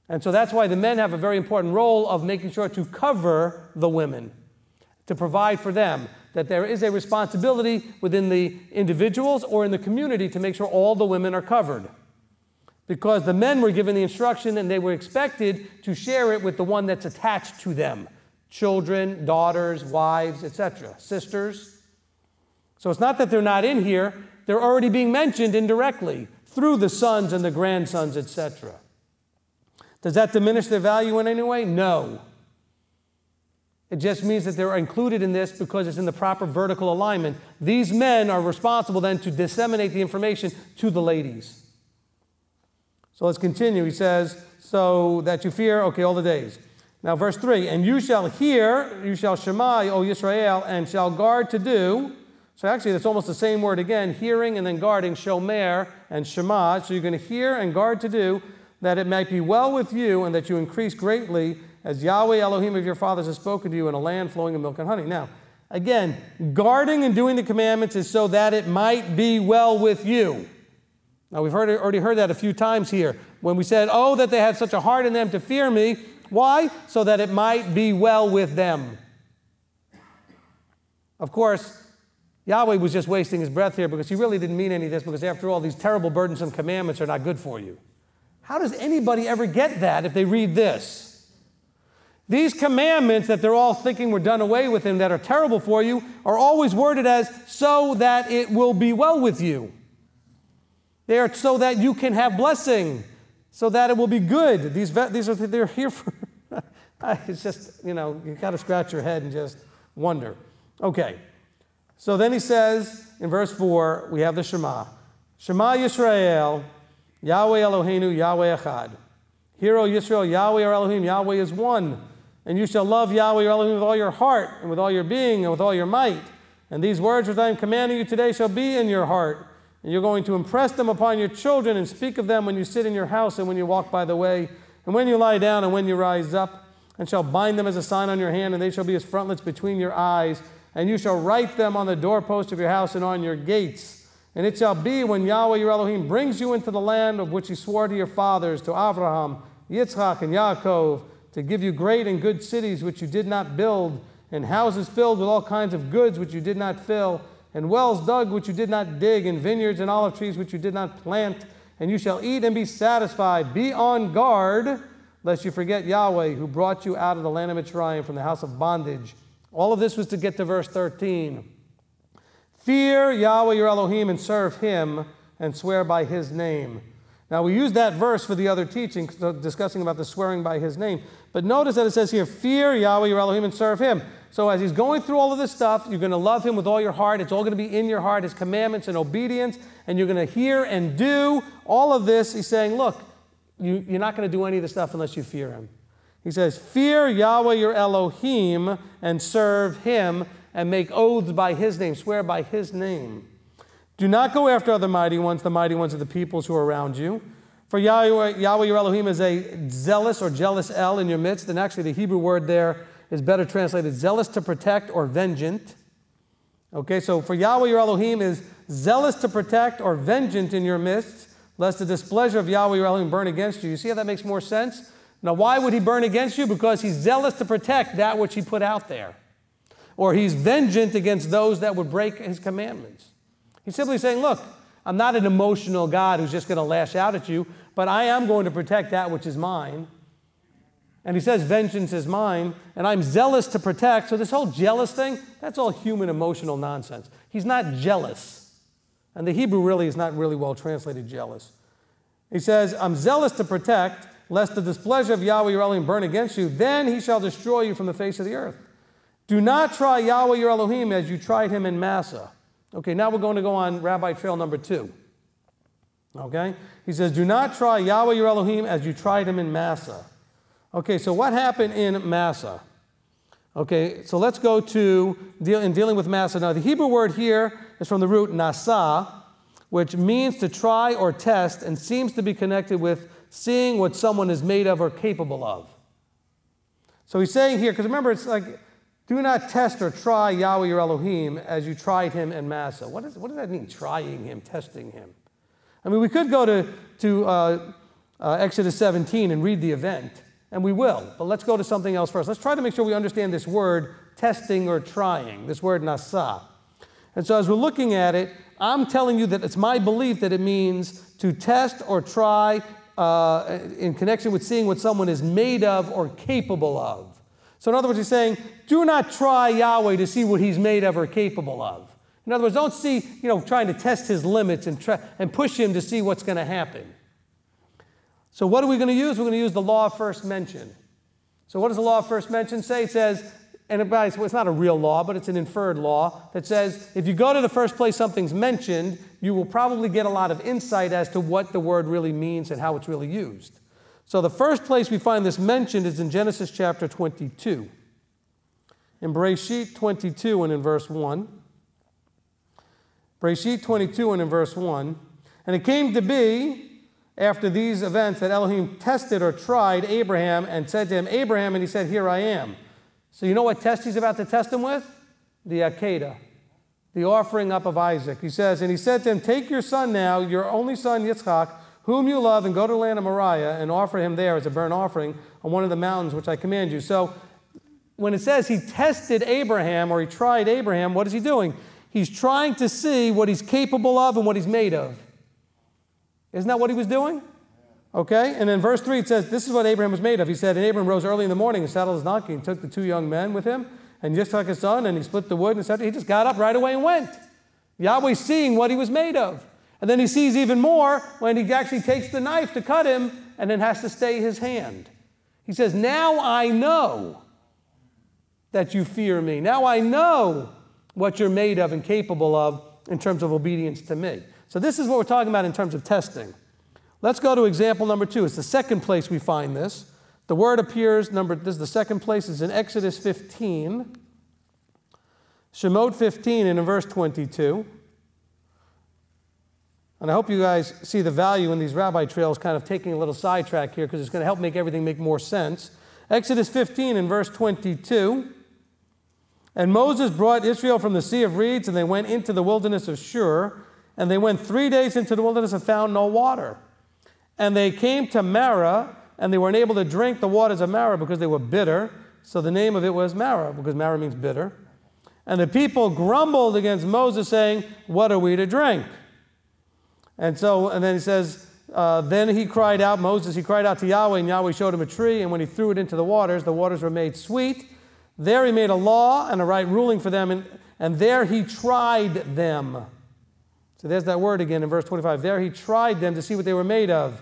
And so that's why the men have a very important role of making sure to cover the women, to provide for them, that there is a responsibility within the individuals or in the community to make sure all the women are covered. Because the men were given the instruction and they were expected to share it with the one that's attached to them. Children, daughters, wives, etc., sisters. So it's not that they're not in here, they're already being mentioned indirectly through the sons and the grandsons, etc. Does that diminish their value in any way? No. It just means that they're included in this because it's in the proper vertical alignment. These men are responsible then to disseminate the information to the ladies. So let's continue. He says, so that you fear, okay, all the days. Now verse 3, and you shall hear, you shall shema, O Yisra'el, and shall guard to do. So actually that's almost the same word again, hearing and then guarding, shomer and shema. So you're going to hear and guard to do, that it might be well with you and that you increase greatly, as Yahweh Elohim of your fathers has spoken to you in a land flowing with milk and honey. Now, again, guarding and doing the commandments is so that it might be well with you. Now, we've already heard that a few times here when we said, oh, that they had such a heart in them to fear me. Why? So that it might be well with them. Of course, Yahweh was just wasting his breath here because he really didn't mean any of this, because after all, these terrible burdensome commandments are not good for you. How does anybody ever get that if they read this? These commandments that they're all thinking were done away with and that are terrible for you are always worded as so that it will be well with you. They are so that you can have blessing, so that it will be good. They're here for, it's just, you know, you've got to scratch your head and just wonder. Okay, so then he says in verse 4, we have the Shema. Shema Yisra'el, Yahweh Eloheinu, Yahweh Echad. Hear, O Yisrael, Yahweh our Elohim, Yahweh is one. And you shall love Yahweh your Elohim with all your heart, and with all your being, and with all your might. And these words which I am commanding you today shall be in your heart. And you're going to impress them upon your children, and speak of them when you sit in your house, and when you walk by the way, and when you lie down, and when you rise up. And shall bind them as a sign on your hand, and they shall be as frontlets between your eyes. And you shall write them on the doorpost of your house and on your gates. And it shall be when Yahweh your Elohim brings you into the land of which he swore to your fathers, to Abraham, Yitzchak, and Yaakov, to give you great and good cities which you did not build, and houses filled with all kinds of goods which you did not fill, and wells dug which you did not dig, and vineyards and olive trees which you did not plant, and you shall eat and be satisfied. Be on guard, lest you forget Yahweh, who brought you out of the land of Mitzrayim from the house of bondage. All of this was to get to verse 13. Fear Yahweh your Elohim and serve Him, and swear by His name. Now, we use that verse for the other teaching, discussing about the swearing by His name. But notice that it says here, fear Yahweh your Elohim and serve Him. So as he's going through all of this stuff, you're going to love Him with all your heart. It's all going to be in your heart, His commandments and obedience, and you're going to hear and do all of this. He's saying, look, you're not going to do any of this stuff unless you fear Him. He says, fear Yahweh your Elohim and serve Him, and make oaths by His name, swear by His name. Do not go after other mighty ones, the mighty ones of the peoples who are around you. For Yahweh your Elohim is a zealous or jealous El in your midst, and actually the Hebrew word there is better translated zealous to protect or vengeant. Okay, so for Yahweh your Elohim is zealous to protect or vengeant in your midst, lest the displeasure of Yahweh your Elohim burn against you. You see how that makes more sense? Now, why would He burn against you? Because He's zealous to protect that which He put out there. Or He's vengeant against those that would break His commandments. He's simply saying, look, I'm not an emotional God who's just going to lash out at you, but I am going to protect that which is mine. And He says, vengeance is mine, and I'm zealous to protect. So this whole jealous thing, that's all human emotional nonsense. He's not jealous. And the Hebrew really is not really well translated jealous. He says, I'm zealous to protect, lest the displeasure of Yahweh your Elohim burn against you. Then He shall destroy you from the face of the earth. Do not try Yahweh your Elohim as you tried Him in Massah. Okay, now we're going to go on Rabbi Trail number 2. Okay? He says, do not try Yahweh your Elohim as you tried Him in Massah. Okay, so what happened in Massah? Okay, so let's go to dealing with Massah. Now, the Hebrew word here is from the root nasah, which means to try or test and seems to be connected with seeing what someone is made of or capable of. So he's saying here, because remember, it's like, do not test or try Yahweh your Elohim as you tried Him in Massah. What does that mean, trying Him, testing Him? I mean, we could go to Exodus 17 and read the event, and we will. But let's go to something else first. Let's try to make sure we understand this word, testing or trying, this word nasah. And so as we're looking at it, I'm telling you that it's my belief that it means to test or try in connection with seeing what someone is made of or capable of. So in other words, he's saying, do not try Yahweh to see what He's made of or capable of. In other words, don't see, trying to test His limits and push Him to see what's going to happen. So what are we going to use? We're going to use the law of first mention. So what does the law of first mention say? It says, and it's not a real law, but it's an inferred law that says, if you go to the first place something's mentioned, you will probably get a lot of insight as to what the word really means and how it's really used. So the first place we find this mentioned is in Genesis chapter 22. In Bereshit 22 and in verse 1. Bereshit 22 and in verse 1. And it came to be, after these events, that Elohim tested or tried Abraham and said to him, Abraham, and he said, here I am. So you know what test He's about to test him with? The Akedah, the offering up of Isaac. He says, and he said to him, take your son now, your only son Yitzchak, whom you love, and go to the land of Moriah and offer him there as a burnt offering on one of the mountains which I command you. So when it says He tested Abraham or He tried Abraham, what is He doing? He's trying to see what he's capable of and what he's made of. Isn't that what he was doing? Okay, and in verse 3 it says, this is what Abraham was made of. He said, and Abraham rose early in the morning and saddled his donkey and took the 2 young men with him and Yitzchak his son, and he split the wood and said, he just got up right away and went. Yahweh's seeing what he was made of. And then he sees even more when he actually takes the knife to cut him and then has to stay his hand. He says, now I know that you fear me. Now I know what you're made of and capable of in terms of obedience to me. So this is what we're talking about in terms of testing. Let's go to example number 2. It's the second place we find this. The word appears, this is the second place, is in Exodus 15. Shemot 15 and in verse 22. And I hope you guys see the value in these rabbi trails kind of taking a little sidetrack here because it's going to help make everything make more sense. Exodus 15 and verse 22. And Moses brought Israel from the Sea of Reeds, and they went into the wilderness of Shur, and they went 3 days into the wilderness and found no water. And they came to Marah, and they were unable to drink the waters of Marah because they were bitter. So the name of it was Marah, because Marah means bitter. And the people grumbled against Moses, saying, what are we to drink? And then he says, then he cried out, Moses, he cried out to Yahweh, and Yahweh showed him a tree, and when he threw it into the waters were made sweet. There he made a law and a right ruling for them, and there he tried them. So there's that word again in verse 25. There he tried them to see what they were made of.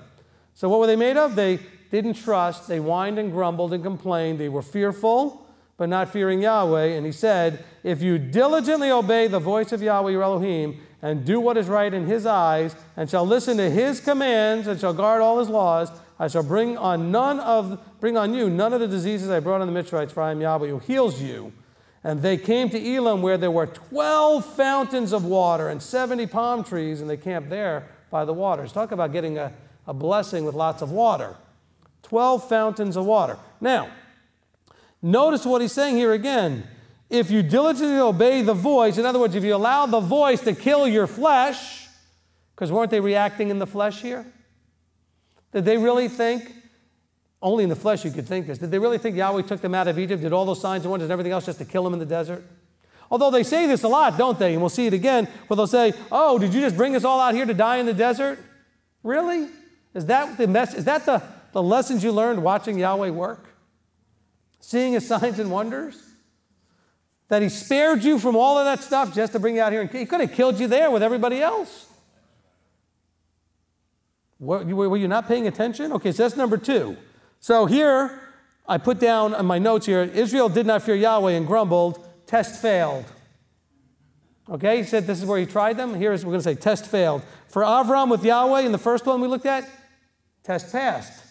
So what were they made of? They didn't trust. They whined and grumbled and complained. They were fearful, but not fearing Yahweh. And he said, if you diligently obey the voice of Yahweh your Elohim, and do what is right in his eyes, and shall listen to his commands, and shall guard all his laws, I shall bring on you none of the diseases I brought on the Mitzrites, for I am Yahweh who heals you. And they came to Elam, where there were 12 fountains of water and 70 palm trees, and they camped there by the waters. Talk about getting a blessing with lots of water. 12 fountains of water. Now, notice what he's saying here again. If you diligently obey the voice, in other words, if you allow the voice to kill your flesh, because weren't they reacting in the flesh here? Did they really think, only in the flesh you could think this, did they really think Yahweh took them out of Egypt, did all those signs and wonders and everything else just to kill them in the desert? Although they say this a lot, don't they? And we'll see it again, where they'll say, oh, did you just bring us all out here to die in the desert? Really? Is that the lessons you learned watching Yahweh work? Seeing his signs and wonders? That he spared you from all of that stuff just to bring you out here. He could have killed you there with everybody else. Were you not paying attention? Okay, so that's number 2. So here, I put down on my notes here, Israel did not fear Yahweh and grumbled. Test failed. Okay, he said this is where he tried them. Here is, we're going to say test failed. For Avram with Yahweh, in the first one we looked at, test passed.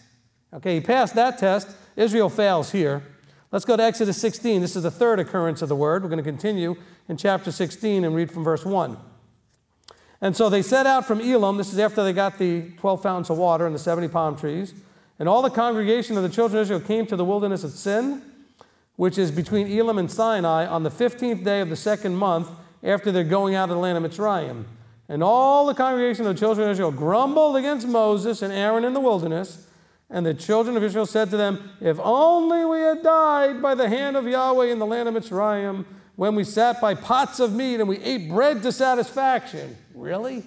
Okay, he passed that test. Israel fails here. Let's go to Exodus 16. This is the third occurrence of the word. We're going to continue in chapter 16 and read from verse 1. And so they set out from Elam. This is after they got the 12 fountains of water and the 70 palm trees. And all the congregation of the children of Israel came to the wilderness of Sin, which is between Elam and Sinai, on the 15th day of the 2nd month after their going out of the land of Mitzrayim. And all the congregation of the children of Israel grumbled against Moses and Aaron in the wilderness. And the children of Israel said to them, if only we had died by the hand of Yahweh in the land of Mitzrayim, when we sat by pots of meat and we ate bread to satisfaction. Really?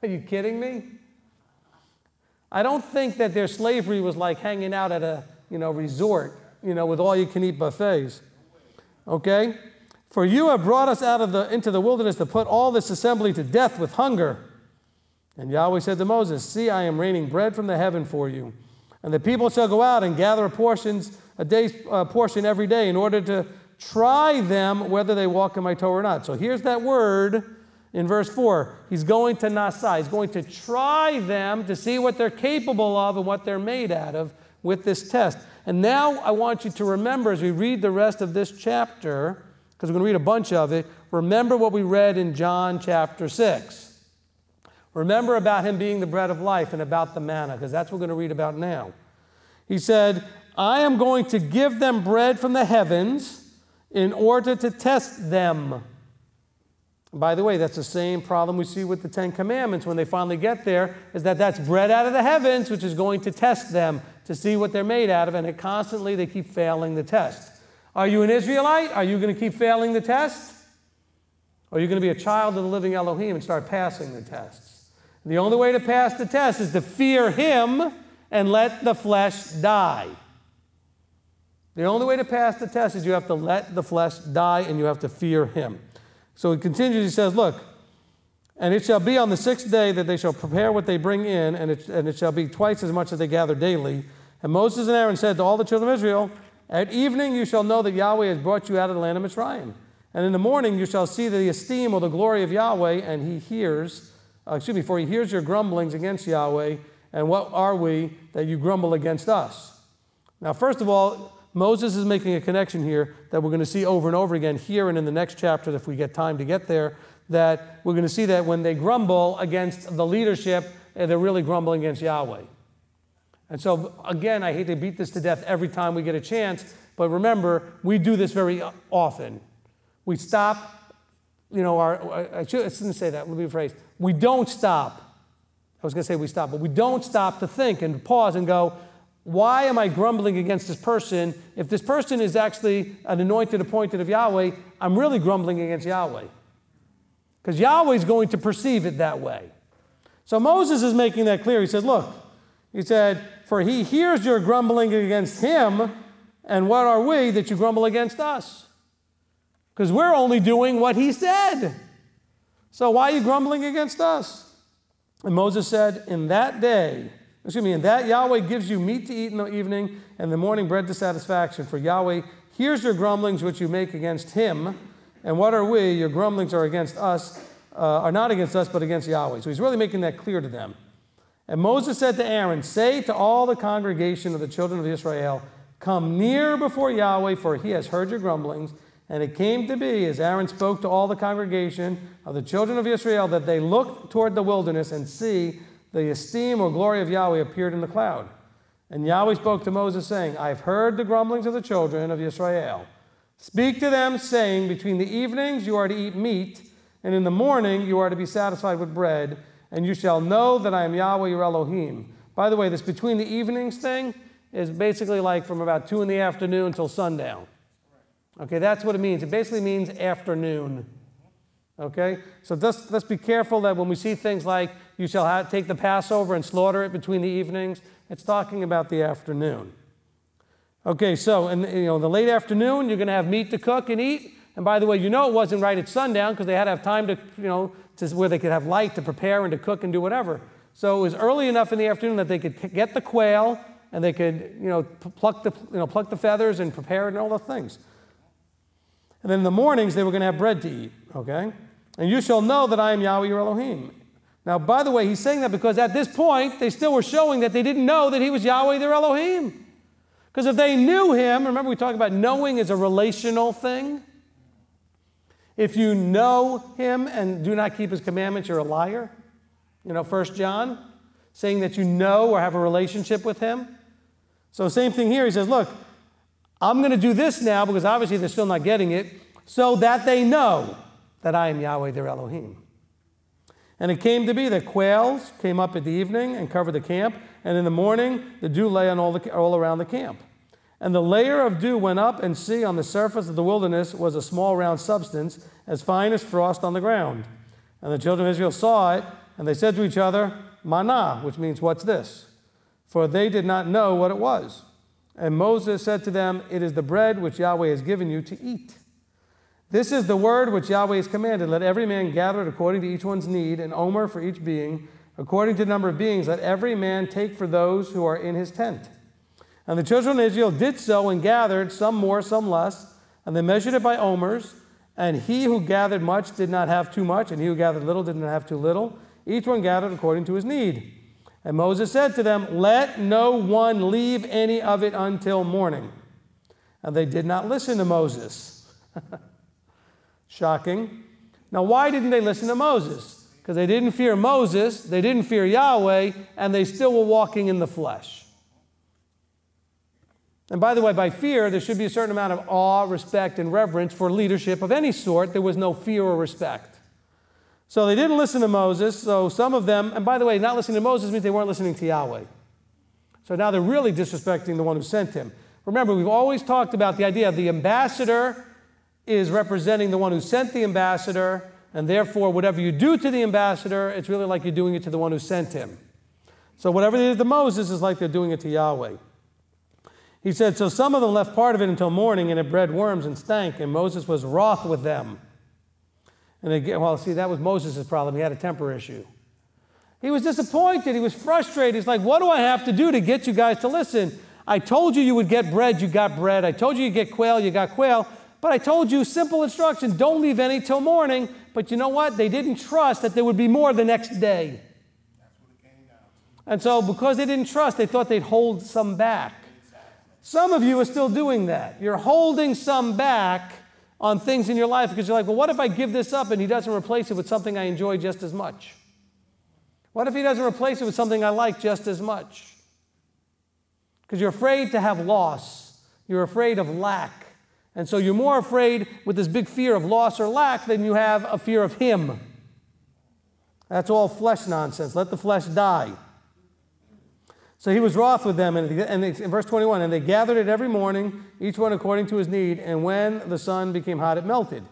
Are you kidding me? I don't think that their slavery was like hanging out at a resort, with all-you-can-eat buffets. Okay? For you have brought us into the wilderness to put all this assembly to death with hunger. And Yahweh said to Moses, see, I am raining bread from the heaven for you. And the people shall go out and gather a day's portion every day in order to try them whether they walk in my Torah or not. So here's that word in verse 4. He's going to nasah. He's going to try them to see what they're capable of and what they're made out of with this test. And now I want you to remember as we read the rest of this chapter, because we're going to read a bunch of it, remember what we read in John chapter 6. Remember about him being the bread of life and about the manna, because that's what we're going to read about now. He said, I am going to give them bread from the heavens in order to test them. By the way, that's the same problem we see with the 10 Commandments when they finally get there, is that that's bread out of the heavens, which is going to test them to see what they're made out of, and they keep failing the test. Are you an Israelite? Are you going to keep failing the test? Or are you going to be a child of the living Elohim and start passing the tests? The only way to pass the test is to fear him and let the flesh die. The only way to pass the test is you have to let the flesh die and you have to fear him. So he continues, he says, look, and it shall be on the 6th day that they shall prepare what they bring in, and it shall be twice as much as they gather daily. And Moses and Aaron said to all the children of Israel, at evening you shall know that Yahweh has brought you out of the land of Mitzrayim. And in the morning you shall see the esteem or the glory of Yahweh, and for he hears your grumblings against Yahweh, and what are we that you grumble against us? Now, first of all, Moses is making a connection here that we're going to see over and over again here and in the next chapter, if we get time to get there, that we're going to see that when they grumble against the leadership, they're really grumbling against Yahweh. And so, again, I hate to beat this to death every time we get a chance, but remember, we do this very often. We stop. I shouldn't say that. Let me rephrase. We don't stop. I was going to say we stop, but we don't stop to think and pause and go, Why am I grumbling against this person? If this person is actually an anointed, appointed of Yahweh, I'm really grumbling against Yahweh. Because Yahweh is going to perceive it that way. So Moses is making that clear. He said, look, he said, for he hears your grumbling against him, and what are we that you grumble against us? Because we're only doing what he said. So why are you grumbling against us? And Moses said, in that Yahweh gives you meat to eat in the evening, and in the morning bread to satisfaction. For Yahweh hears your grumblings which you make against him. And what are we? Your grumblings are against us, are not against us, but against Yahweh. So he's really making that clear to them. And Moses said to Aaron, say to all the congregation of the children of Yisra'el, come near before Yahweh, for he has heard your grumblings. And it came to be, as Aaron spoke to all the congregation of the children of Israel, that they looked toward the wilderness and see the esteem or glory of Yahweh appeared in the cloud. And Yahweh spoke to Moses, saying, I have heard the grumblings of the children of Yisrael. Speak to them, saying, between the evenings you are to eat meat, and in the morning you are to be satisfied with bread, and you shall know that I am Yahweh your Elohim. By the way, this between the evenings thing is basically like from about 2 in the afternoon until sundown. Okay, that's what it means. It basically means afternoon. Okay, so let's be careful that when we see things like you shall take the Passover and slaughter it between the evenings, it's talking about the afternoon. Okay, so in the late afternoon, you're going to have meat to cook and eat. And by the way, it wasn't right at sundown because they had to have time to, where they could have light to prepare and to cook and do whatever. So it was early enough in the afternoon that they could get the quail and they could, pluck the feathers and prepare it and all the things. And then in the mornings, they were going to have bread to eat, okay? And you shall know that I am Yahweh your Elohim. Now, by the way, he's saying that because at this point, they still were showing that they didn't know that he was Yahweh their Elohim. Because if they knew him, remember we talked about knowing is a relational thing. If you know him and do not keep his commandments, you're a liar. 1 John, saying that you know or have a relationship with him. So same thing here. He says, look, I'm going to do this now because obviously they're still not getting it, so that they know that I am Yahweh their Elohim. And it came to be that quails came up at the evening and covered the camp, and in the morning the dew lay on all around the camp. And the layer of dew went up, and see, on the surface of the wilderness was a small round substance, as fine as frost on the ground. And the children of Israel saw it, and they said to each other, Manah, which means, what's this? For they did not know what it was. And Moses said to them, it is the bread which Yahweh has given you to eat. This is the word which Yahweh has commanded. Let every man gather it according to each one's need, an omer for each being. According to the number of beings, let every man take for those who are in his tent. And the children of Israel did so and gathered, some more, some less, and they measured it by omers. And he who gathered much did not have too much, and he who gathered little did not have too little. Each one gathered according to his need. And Moses said to them, let no one leave any of it until morning. And they did not listen to Moses. Shocking. Now, why didn't they listen to Moses? Because they didn't fear Moses, they didn't fear Yahweh, and they still were walking in the flesh. And by the way, by fear, there should be a certain amount of awe, respect, and reverence for leadership of any sort. There was no fear or respect. So they didn't listen to Moses, so some of them, and by the way, not listening to Moses means they weren't listening to Yahweh. So now they're really disrespecting the one who sent him. Remember, we've always talked about the idea of the ambassador is representing the one who sent the ambassador, and therefore whatever you do to the ambassador, it's really like you're doing it to the one who sent him. So whatever they did to Moses is like they're doing it to Yahweh. He said, so some of them left part of it until morning, and it bred worms and stank, and Moses was wroth with them. And again, well, see, that was Moses' problem. He had a temper issue. He was disappointed. He was frustrated. He's like, what do I have to do to get you guys to listen? I told you you would get bread, you got bread. I told you you'd get quail, you got quail. But I told you, simple instruction, don't leave any till morning. But you know what? They didn't trust that there would be more the next day. That's what it came down to. And so because they didn't trust, they thought they'd hold some back. Some of you are still doing that. You're holding some back on things in your life because you're like, well, what if I give this up and he doesn't replace it with something I enjoy just as much? What if he doesn't replace it with something I like just as much? Because you're afraid to have loss. You're afraid of lack. And so you're more afraid with this big fear of loss or lack than you have a fear of him. That's all flesh nonsense. Let the flesh die. So he was wroth with them, and in verse 21, and they gathered it every morning, each one according to his need, and when the sun became hot, it melted.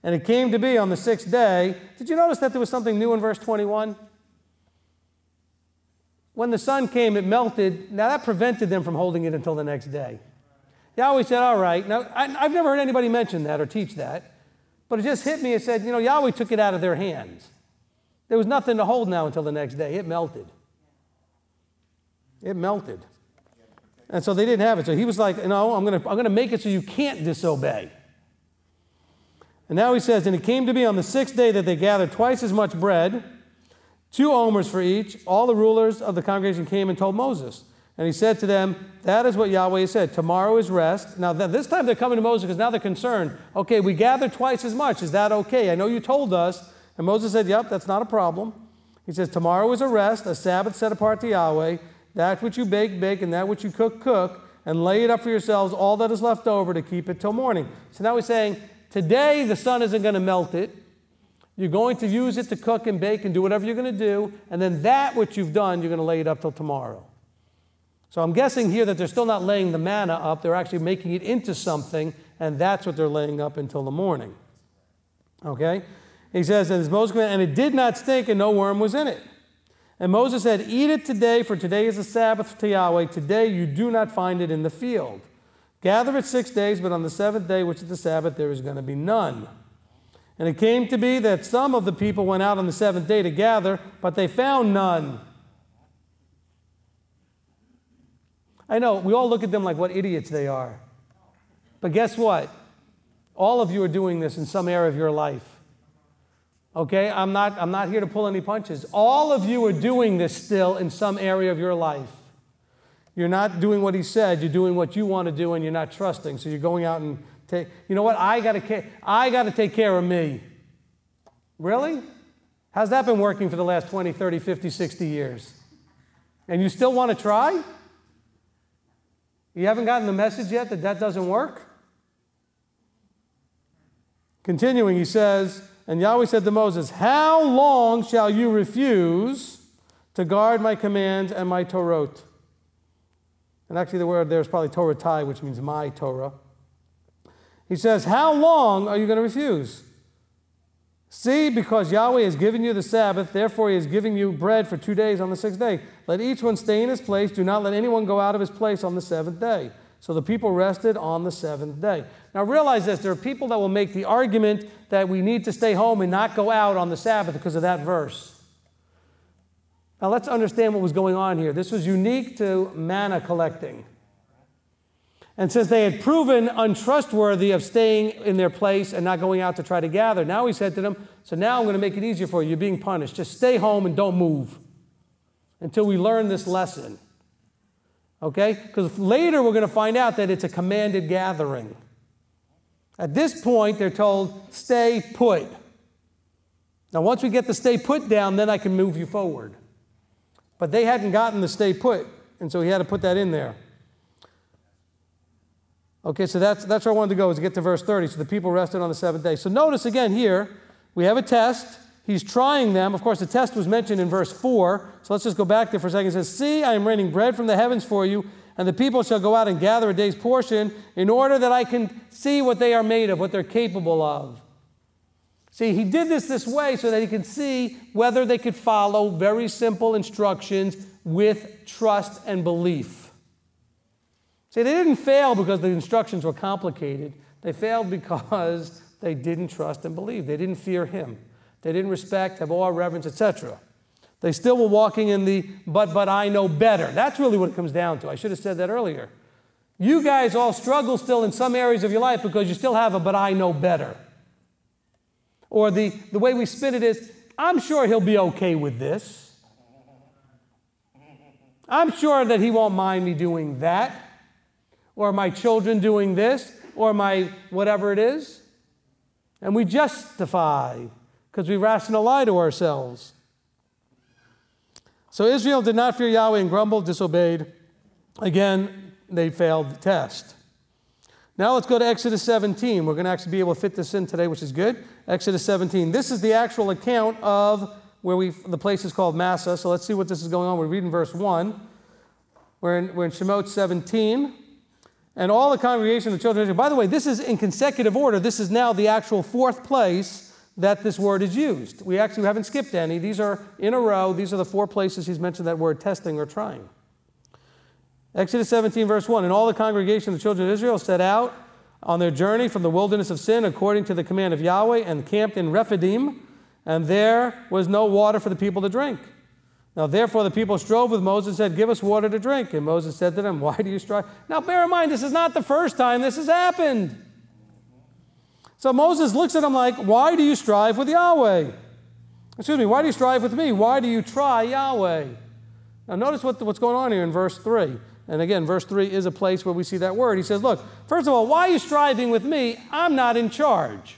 And it came to be on the 6th day. Did you notice that there was something new in verse 21? When the sun came, it melted. Now that prevented them from holding it until the next day. Yahweh said, all right. Now, I've never heard anybody mention that or teach that, but it just hit me. It said, Yahweh took it out of their hands. There was nothing to hold now until the next day. It melted. It melted. And so they didn't have it. So he was like, no, I'm going to make it so you can't disobey. And now he says, and it came to be on the 6th day that they gathered twice as much bread, 2 omers for each. All the rulers of the congregation came and told Moses. And he said to them, that is what Yahweh said. Tomorrow is rest. Now, this time they're coming to Moses because now they're concerned. Okay, we gathered twice as much. Is that okay? I know you told us. And Moses said, yep, that's not a problem. He says, tomorrow is a rest, a Sabbath set apart to Yahweh. That which you bake, bake, and that which you cook, cook, and lay it up for yourselves, all that is left over, to keep it till morning. So now he's saying, today the sun isn't going to melt it. You're going to use it to cook and bake and do whatever you're going to do, and then that which you've done, you're going to lay it up till tomorrow. So I'm guessing here that they're still not laying the manna up. They're actually making it into something, and that's what they're laying up until the morning. Okay? He says, and Moses commanded, and it did not stink, and no worm was in it. And Moses said, eat it today, for today is a Sabbath to Yahweh. Today you do not find it in the field. Gather it 6 days, but on the 7th day, which is the Sabbath, there is going to be none. And it came to be that some of the people went out on the 7th day to gather, but they found none. I know, we all look at them like what idiots they are. But guess what? All of you are doing this in some area of your life. Okay, I'm not here to pull any punches. All of you are doing this still in some area of your life. You're not doing what he said. You're doing what you want to do, and you're not trusting. So you're going out and you know what? I got to take care of me. Really? How's that been working for the last 20, 30, 50, 60 years? And you still want to try? You haven't gotten the message yet that that doesn't work? Continuing, he says, and Yahweh said to Moses, how long shall you refuse to guard my commands and my Torah? And actually the word there is probably Torah, which means my Torah. He says, how long are you going to refuse? See, because Yahweh has given you the Sabbath, therefore he is giving you bread for 2 days on the 6th day. Let each one stay in his place. Do not let anyone go out of his place on the 7th day. So the people rested on the 7th day. Now realize this, there are people that will make the argument that we need to stay home and not go out on the Sabbath because of that verse. Now let's understand what was going on here. This was unique to manna collecting. And since they had proven untrustworthy of staying in their place and not going out to try to gather, now he said to them, so now I'm going to make it easier for you. You're being punished. Just stay home and don't move until we learn this lesson. Okay? Because later we're going to find out that it's a commanded gathering. At this point, they're told, stay put. Now, once we get the stay put down, then I can move you forward. But they hadn't gotten the stay put, and so he had to put that in there. Okay, so that's where I wanted to go, is to get to verse 30. So the people rested on the 7th day. So notice again here, we have a test. He's trying them. Of course, the test was mentioned in verse 4. So let's just go back there for a second. It says, see, I am raining bread from the heavens for you, and the people shall go out and gather a day's portion in order that I can see what they are made of, what they're capable of. See, he did this way so that he could see whether they could follow very simple instructions with trust and belief. See, they didn't fail because the instructions were complicated. They failed because they didn't trust and believe. They didn't fear him. They didn't respect, have awe, reverence, etc. They still were walking in the, but I know better. That's really what it comes down to. I should have said that earlier. You guys all struggle still in some areas of your life because you still have a, but I know better. Or the way we spin it is, I'm sure he'll be okay with this. I'm sure that he won't mind me doing that. Or my children doing this. Or my whatever it is. And we justify because we rationalize to ourselves. So Israel did not fear Yahweh and grumbled, disobeyed. Again, they failed the test. Now let's go to Exodus 17. We're going to actually be able to fit this in today, which is good. Exodus 17. This is the actual account of where the place is called Massah. So let's see what this is going on. We read in verse 1. We're in Shemot 17. And all the congregation of the children of Israel. By the way, this is in consecutive order. This is now the actual fourth place that this word is used. We actually haven't skipped any. These are in a row. These are the four places he's mentioned that word testing or trying. Exodus 17, verse 1. And all the congregation of the children of Israel set out on their journey from the wilderness of Sin according to the command of Yahweh and camped in Rephidim, and there was no water for the people to drink. Now, therefore, the people strove with Moses and said, give us water to drink. And Moses said to them, why do you strive? Now, bear in mind, this is not the first time this has happened. So Moses looks at them like, why do you strive with Yahweh? Excuse me, why do you strive with me? Why do you try Yahweh? Now, notice what's going on here in verse 3. And again, verse 3 is a place where we see that word. He says, look, first of all, why are you striving with me? I'm not in charge.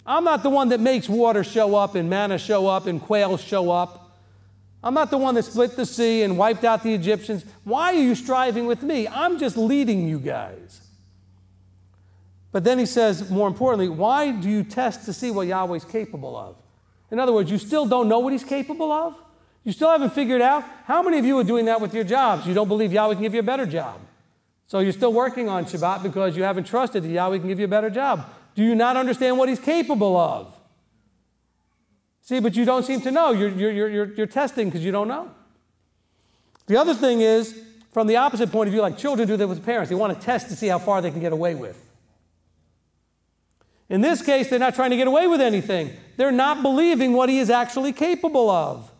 I'm not the one that makes water show up and manna show up and quails show up. I'm not the one that split the sea and wiped out the Egyptians. Why are you striving with me? I'm just leading you guys. But then he says, more importantly, why do you test to see what Yahweh's capable of? In other words, you still don't know what he's capable of? You still haven't figured out? How many of you are doing that with your jobs? You don't believe Yahweh can give you a better job. So you're still working on Shabbat because you haven't trusted that Yahweh can give you a better job. Do you not understand what he's capable of? See, but you don't seem to know. You're testing because you don't know. The other thing is, from the opposite point of view, like children do that with parents. They want to test to see how far they can get away with. In this case, they're not trying to get away with anything. They're not believing what he is actually capable of.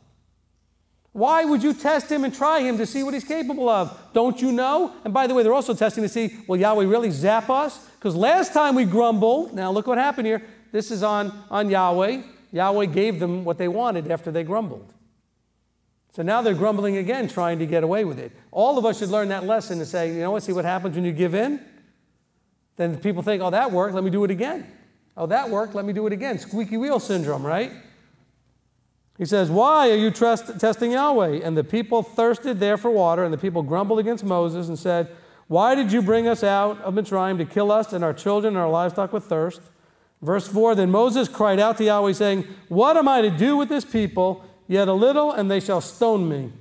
Why would you test him and try him to see what he's capable of? Don't you know? And by the way, they're also testing to see, will Yahweh really zap us? Because last time we grumbled, now look what happened here. This is on Yahweh. Yahweh gave them what they wanted after they grumbled. So now they're grumbling again, trying to get away with it. All of us should learn that lesson to say, you know what, see what happens when you give in? Then people think, oh, that worked, let me do it again. Oh, that worked, let me do it again. Squeaky wheel syndrome, right? He says, why are you testing Yahweh? And the people thirsted there for water, and the people grumbled against Moses and said, why did you bring us out of Mitzrayim to kill us and our children and our livestock with thirst? Verse 4, then Moses cried out to Yahweh, saying, what am I to do with this people? Yet a little, and they shall stone me.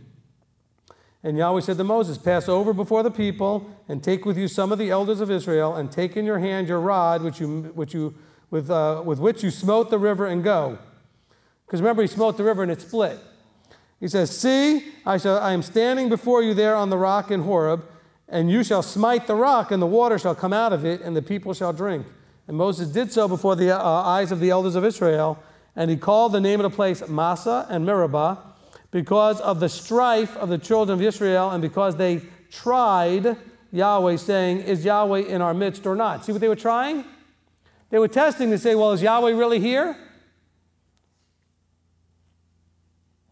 And Yahweh said to Moses, pass over before the people, and take with you some of the elders of Israel, and take in your hand your rod, with which you smote the river, and go. Because remember, he smote the river, and it split. He says, see, I am standing before you there on the rock in Horeb, and you shall smite the rock, and the water shall come out of it, and the people shall drink. And Moses did so before the eyes of the elders of Israel, and he called the name of the place Massah and Meribah, because of the strife of the children of Israel, and because they tried Yahweh, saying, is Yahweh in our midst or not? See what they were trying? They were testing to say, well, is Yahweh really here?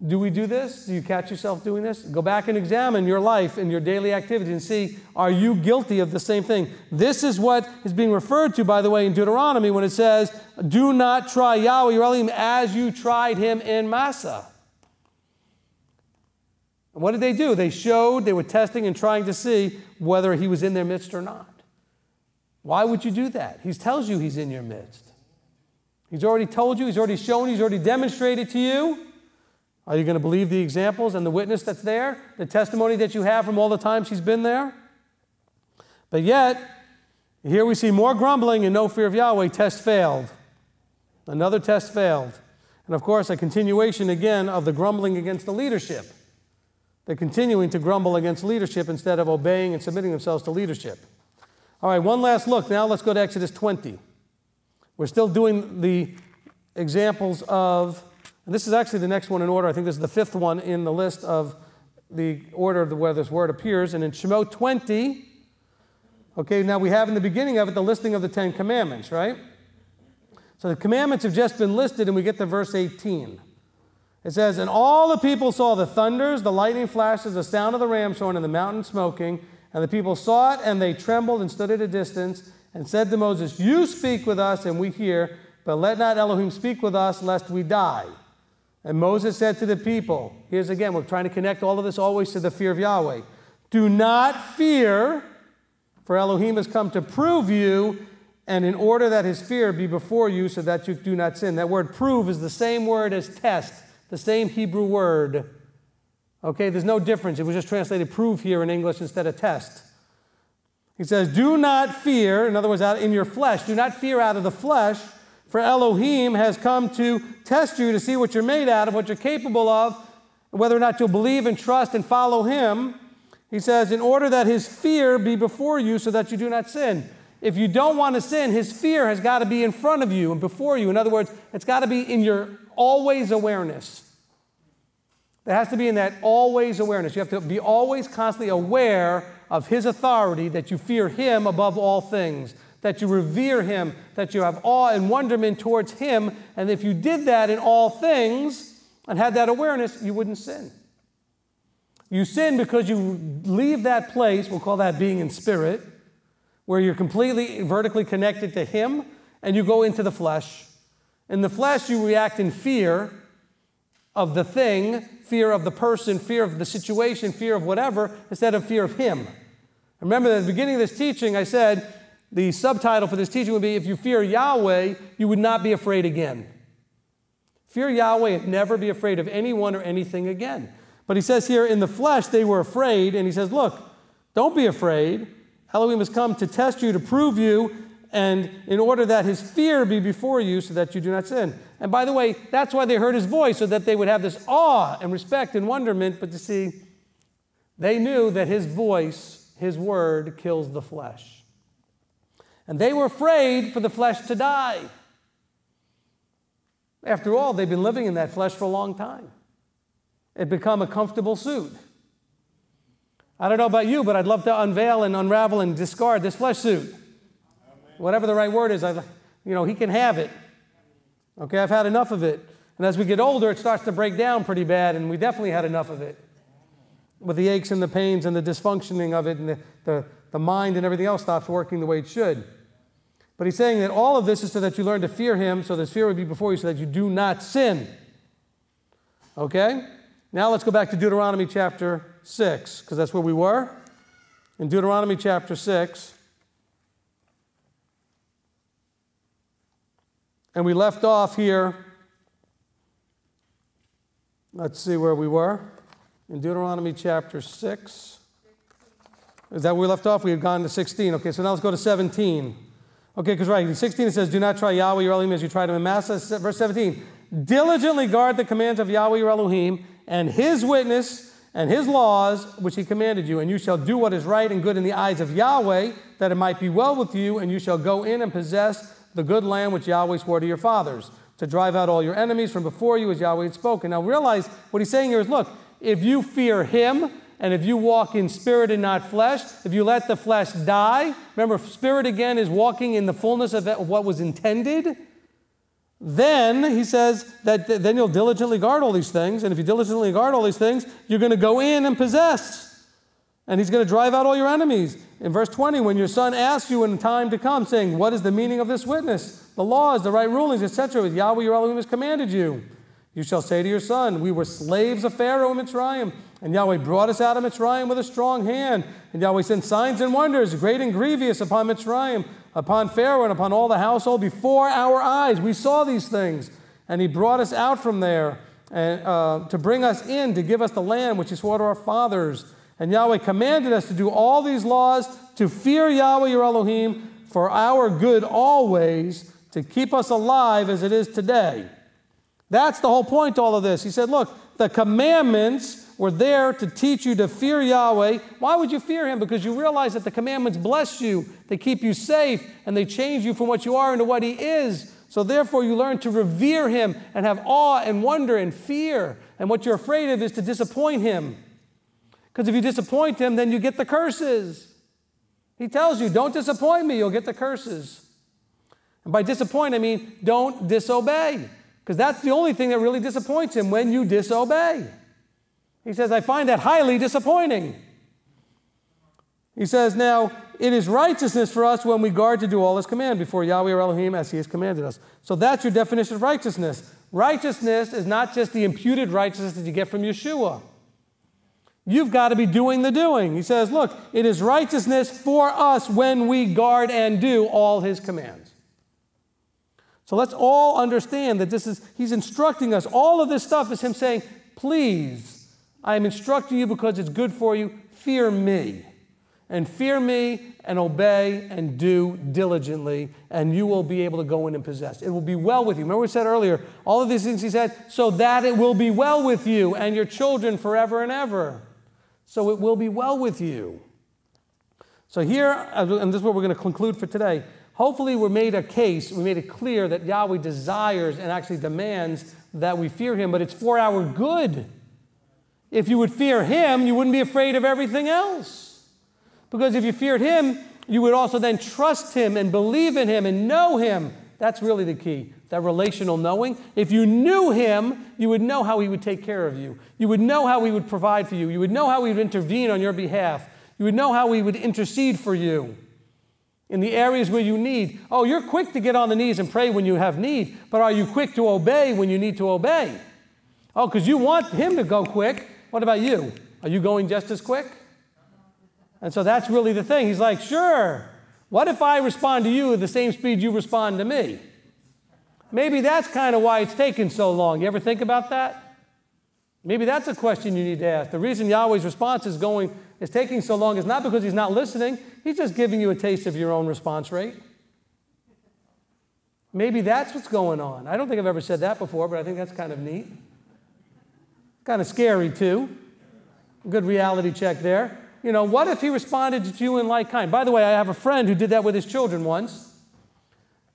Do we do this? Do you catch yourself doing this? Go back and examine your life and your daily activities and see, are you guilty of the same thing? This is what is being referred to, by the way, in Deuteronomy when it says, do not try Yahweh, your Elohim, as you tried him in Massah. And what did they do? They were testing and trying to see whether he was in their midst or not. Why would you do that? He tells you he's in your midst. He's already told you, he's already shown, he's already demonstrated to you. Are you going to believe the examples and the witness that's there? The testimony that you have from all the times he's been there? But yet, here we see more grumbling and no fear of Yahweh. Test failed. Another test failed. And of course, a continuation again of the grumbling against the leadership. They're continuing to grumble against leadership instead of obeying and submitting themselves to leadership. All right, one last look. Now let's go to Exodus 20. We're still doing the examples of... And this is actually the next one in order. I think this is the fifth one in the list of the order of where this word appears. And in Shemot 20, okay, now we have in the beginning of it the listing of the 10 commandments, right? So the commandments have just been listed, and we get to verse 18. It says, and all the people saw the thunders, the lightning flashes, the sound of the ram's horn, and the mountain smoking. And the people saw it, and they trembled and stood at a distance, and said to Moses, you speak with us, and we hear, but let not Elohim speak with us, lest we die. And Moses said to the people, here's again, we're trying to connect all of this always to the fear of Yahweh. Do not fear, for Elohim has come to prove you, and in order that his fear be before you, so that you do not sin. That word prove is the same word as test, the same Hebrew word. Okay, there's no difference. It was just translated prove here in English instead of test. He says, do not fear, in other words, out in your flesh, do not fear out of the flesh, for Elohim has come to test you to see what you're made out of, what you're capable of, whether or not you'll believe and trust and follow him. He says, in order that his fear be before you so that you do not sin. If you don't want to sin, his fear has got to be in front of you and before you. In other words, it's got to be in your always awareness. It has to be in that always awareness. You have to be always constantly aware of his authority, that you fear him above all things, that you revere him, that you have awe and wonderment towards him. And if you did that in all things and had that awareness, you wouldn't sin. You sin because you leave that place, we'll call that being in spirit, where you're completely vertically connected to him, and you go into the flesh. In the flesh, you react in fear of the thing, fear of the person, fear of the situation, fear of whatever, instead of fear of him. Remember that at the beginning of this teaching, I said the subtitle for this teaching would be, if you fear Yahweh, you would not be afraid again. Fear Yahweh and never be afraid of anyone or anything again. But he says here, in the flesh, they were afraid, and he says, look, don't be afraid. Elohim has come to test you, to prove you, and in order that his fear be before you so that you do not sin. And by the way, that's why they heard his voice, so that they would have this awe and respect and wonderment. But you see, they knew that his voice, his word, kills the flesh. And they were afraid for the flesh to die. After all, they've been living in that flesh for a long time. It had become a comfortable suit. I don't know about you, but I'd love to unveil and unravel and discard this flesh suit. Whatever the right word is, he can have it. Okay, I've had enough of it. And as we get older, it starts to break down pretty bad, and we definitely had enough of it. With the aches and the pains and the dysfunctioning of it, and the mind and everything else stops working the way it should. But he's saying that all of this is so that you learn to fear him, so this fear would be before you, so that you do not sin. Okay? Now let's go back to Deuteronomy chapter 6, because that's where we were. In Deuteronomy chapter 6. And we left off here. Let's see where we were. In Deuteronomy chapter 6. Is that where we left off? We had gone to 16. Okay, so now let's go to 17. Okay, because right, in 16 it says, do not try Yahweh your Elohim as you tried him in Massa. Verse 17, diligently guard the commands of Yahweh your Elohim and his witness and his laws which he commanded you. And you shall do what is right and good in the eyes of Yahweh, that it might be well with you, and you shall go in and possess the good land which Yahweh swore to your fathers, to drive out all your enemies from before you as Yahweh had spoken. Now realize what he's saying here is, look, if you fear him, and if you walk in spirit and not flesh, if you let the flesh die, remember, spirit again is walking in the fullness of what was intended, then he says that then you'll diligently guard all these things. And if you diligently guard all these things, you're going to go in and possess. And he's going to drive out all your enemies. In verse 20, when your son asks you in time to come, saying, what is the meaning of this witness? The laws, the right rulings, etc., with Yahweh your Elohim has commanded you. You shall say to your son, we were slaves of Pharaoh in Mitzrayim, and Yahweh brought us out of Mitzrayim with a strong hand. And Yahweh sent signs and wonders, great and grievous, upon Mitzrayim, upon Pharaoh, and upon all the household before our eyes. We saw these things. And he brought us out from there and, to bring us in, to give us the land which he swore to our fathers. And Yahweh commanded us to do all these laws, to fear Yahweh your Elohim, for our good always, to keep us alive as it is today. That's the whole point to all of this. He said, look, the commandments were there to teach you to fear Yahweh. Why would you fear him? Because you realize that the commandments bless you, they keep you safe, and they change you from what you are into what he is. So therefore you learn to revere him and have awe and wonder and fear. And what you're afraid of is to disappoint him. Because if you disappoint him, then you get the curses. He tells you, don't disappoint me, you'll get the curses. And by disappoint, I mean don't disobey. Because that's the only thing that really disappoints him, when you disobey. He says, I find that highly disappointing. He says, now, it is righteousness for us when we guard to do all his command before Yahweh or Elohim as he has commanded us. So that's your definition of righteousness. Righteousness is not just the imputed righteousness that you get from Yeshua. You've got to be doing the doing. He says, look, it is righteousness for us when we guard and do all his commands. So let's all understand that he's instructing us. All of this stuff is him saying, please, I am instructing you because it's good for you. Fear me. And fear me and obey and do diligently, and you will be able to go in and possess. It will be well with you. Remember we said earlier, all of these things he said, so that it will be well with you and your children forever and ever. So it will be well with you. So here, and this is what we're going to conclude for today, hopefully we made it clear that Yahweh desires and actually demands that we fear him, but it's for our good. If you would fear him, you wouldn't be afraid of everything else. Because if you feared him, you would also then trust him and believe in him and know him. That's really the key, that relational knowing. If you knew him, you would know how he would take care of you. You would know how he would provide for you. You would know how he would intervene on your behalf. You would know how he would intercede for you in the areas where you need. Oh, you're quick to get on the knees and pray when you have need, but are you quick to obey when you need to obey? Oh, because you want him to go quick. What about you? Are you going just as quick? And so that's really the thing. He's like, sure, what if I respond to you at the same speed you respond to me? Maybe that's kind of why it's taken so long. You ever think about that? Maybe that's a question you need to ask. The reason Yahweh's response is taking so long is not because he's not listening. He's just giving you a taste of your own response rate. Maybe that's what's going on. I don't think I've ever said that before, but I think that's kind of neat. Kind of scary, too. Good reality check there. You know, what if he responded to you in like kind? By the way, I have a friend who did that with his children once.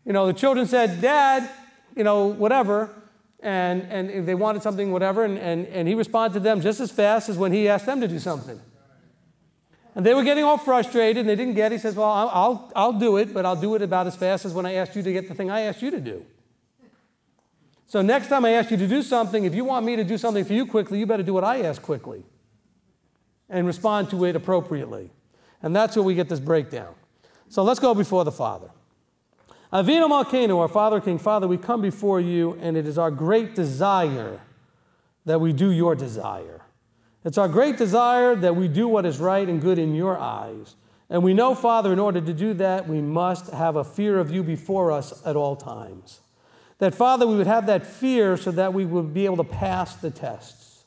You know, the children said, Dad, you know, whatever, and if they wanted something, whatever, and he responded to them just as fast as when he asked them to do something. And they were getting all frustrated, and they didn't get it. He says, well, I'll do it, but I'll do it about as fast as when I asked you to get the thing I asked you to do. So next time I ask you to do something, if you want me to do something for you quickly, you better do what I ask quickly and respond to it appropriately. And that's where we get this breakdown. So let's go before the Father. Avinu Malkeinu, our Father, King, Father, we come before you, and it is our great desire that we do your desire. It's our great desire that we do what is right and good in your eyes. And we know, Father, in order to do that, we must have a fear of you before us at all times. That, Father, we would have that fear so that we would be able to pass the tests.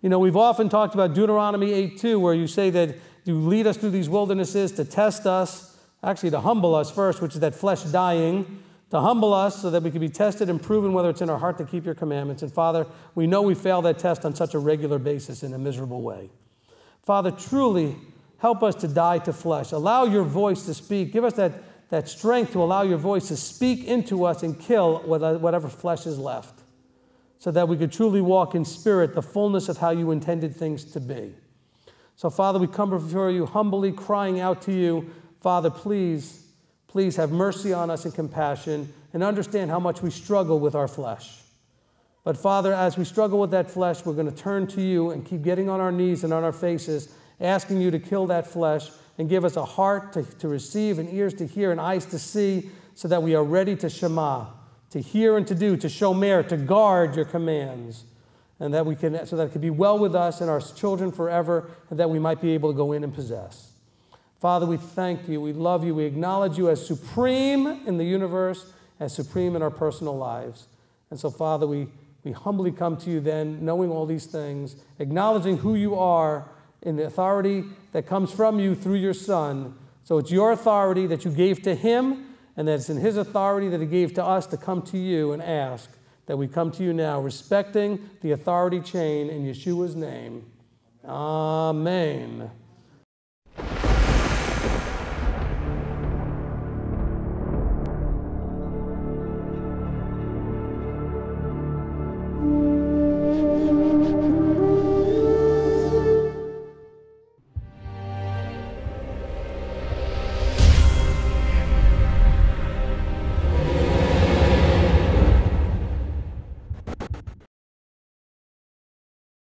You know, we've often talked about Deuteronomy.2, where you say that you lead us through these wildernesses to test us, actually to humble us first, which is that flesh dying, to humble us so that we can be tested and proven whether it's in our heart to keep your commandments. And Father, we know we fail that test on such a regular basis in a miserable way. Father, truly help us to die to flesh. Allow your voice to speak. Give us that strength to allow your voice to speak into us and kill whatever flesh is left, so that we could truly walk in spirit, the fullness of how you intended things to be. So, Father, we come before you humbly, crying out to you, Father, please have mercy on us and compassion, and understand how much we struggle with our flesh. But, Father, as we struggle with that flesh, we're going to turn to you and keep getting on our knees and on our faces, asking you to kill that flesh and give us a heart to receive and ears to hear and eyes to see, so that we are ready to shema, to hear and to do, to shomer, to guard your commands, and that we can, so that it can be well with us and our children forever, and that we might be able to go in and possess. Father, we thank you, we love you, we acknowledge you as supreme in the universe, as supreme in our personal lives. And so, Father, we humbly come to you then, knowing all these things, acknowledging who you are in the authority that comes from you through your Son. So it's your authority that you gave to him, and that it's in his authority that he gave to us to come to you and ask that we come to you now, respecting the authority chain in Yeshua's name. Amen.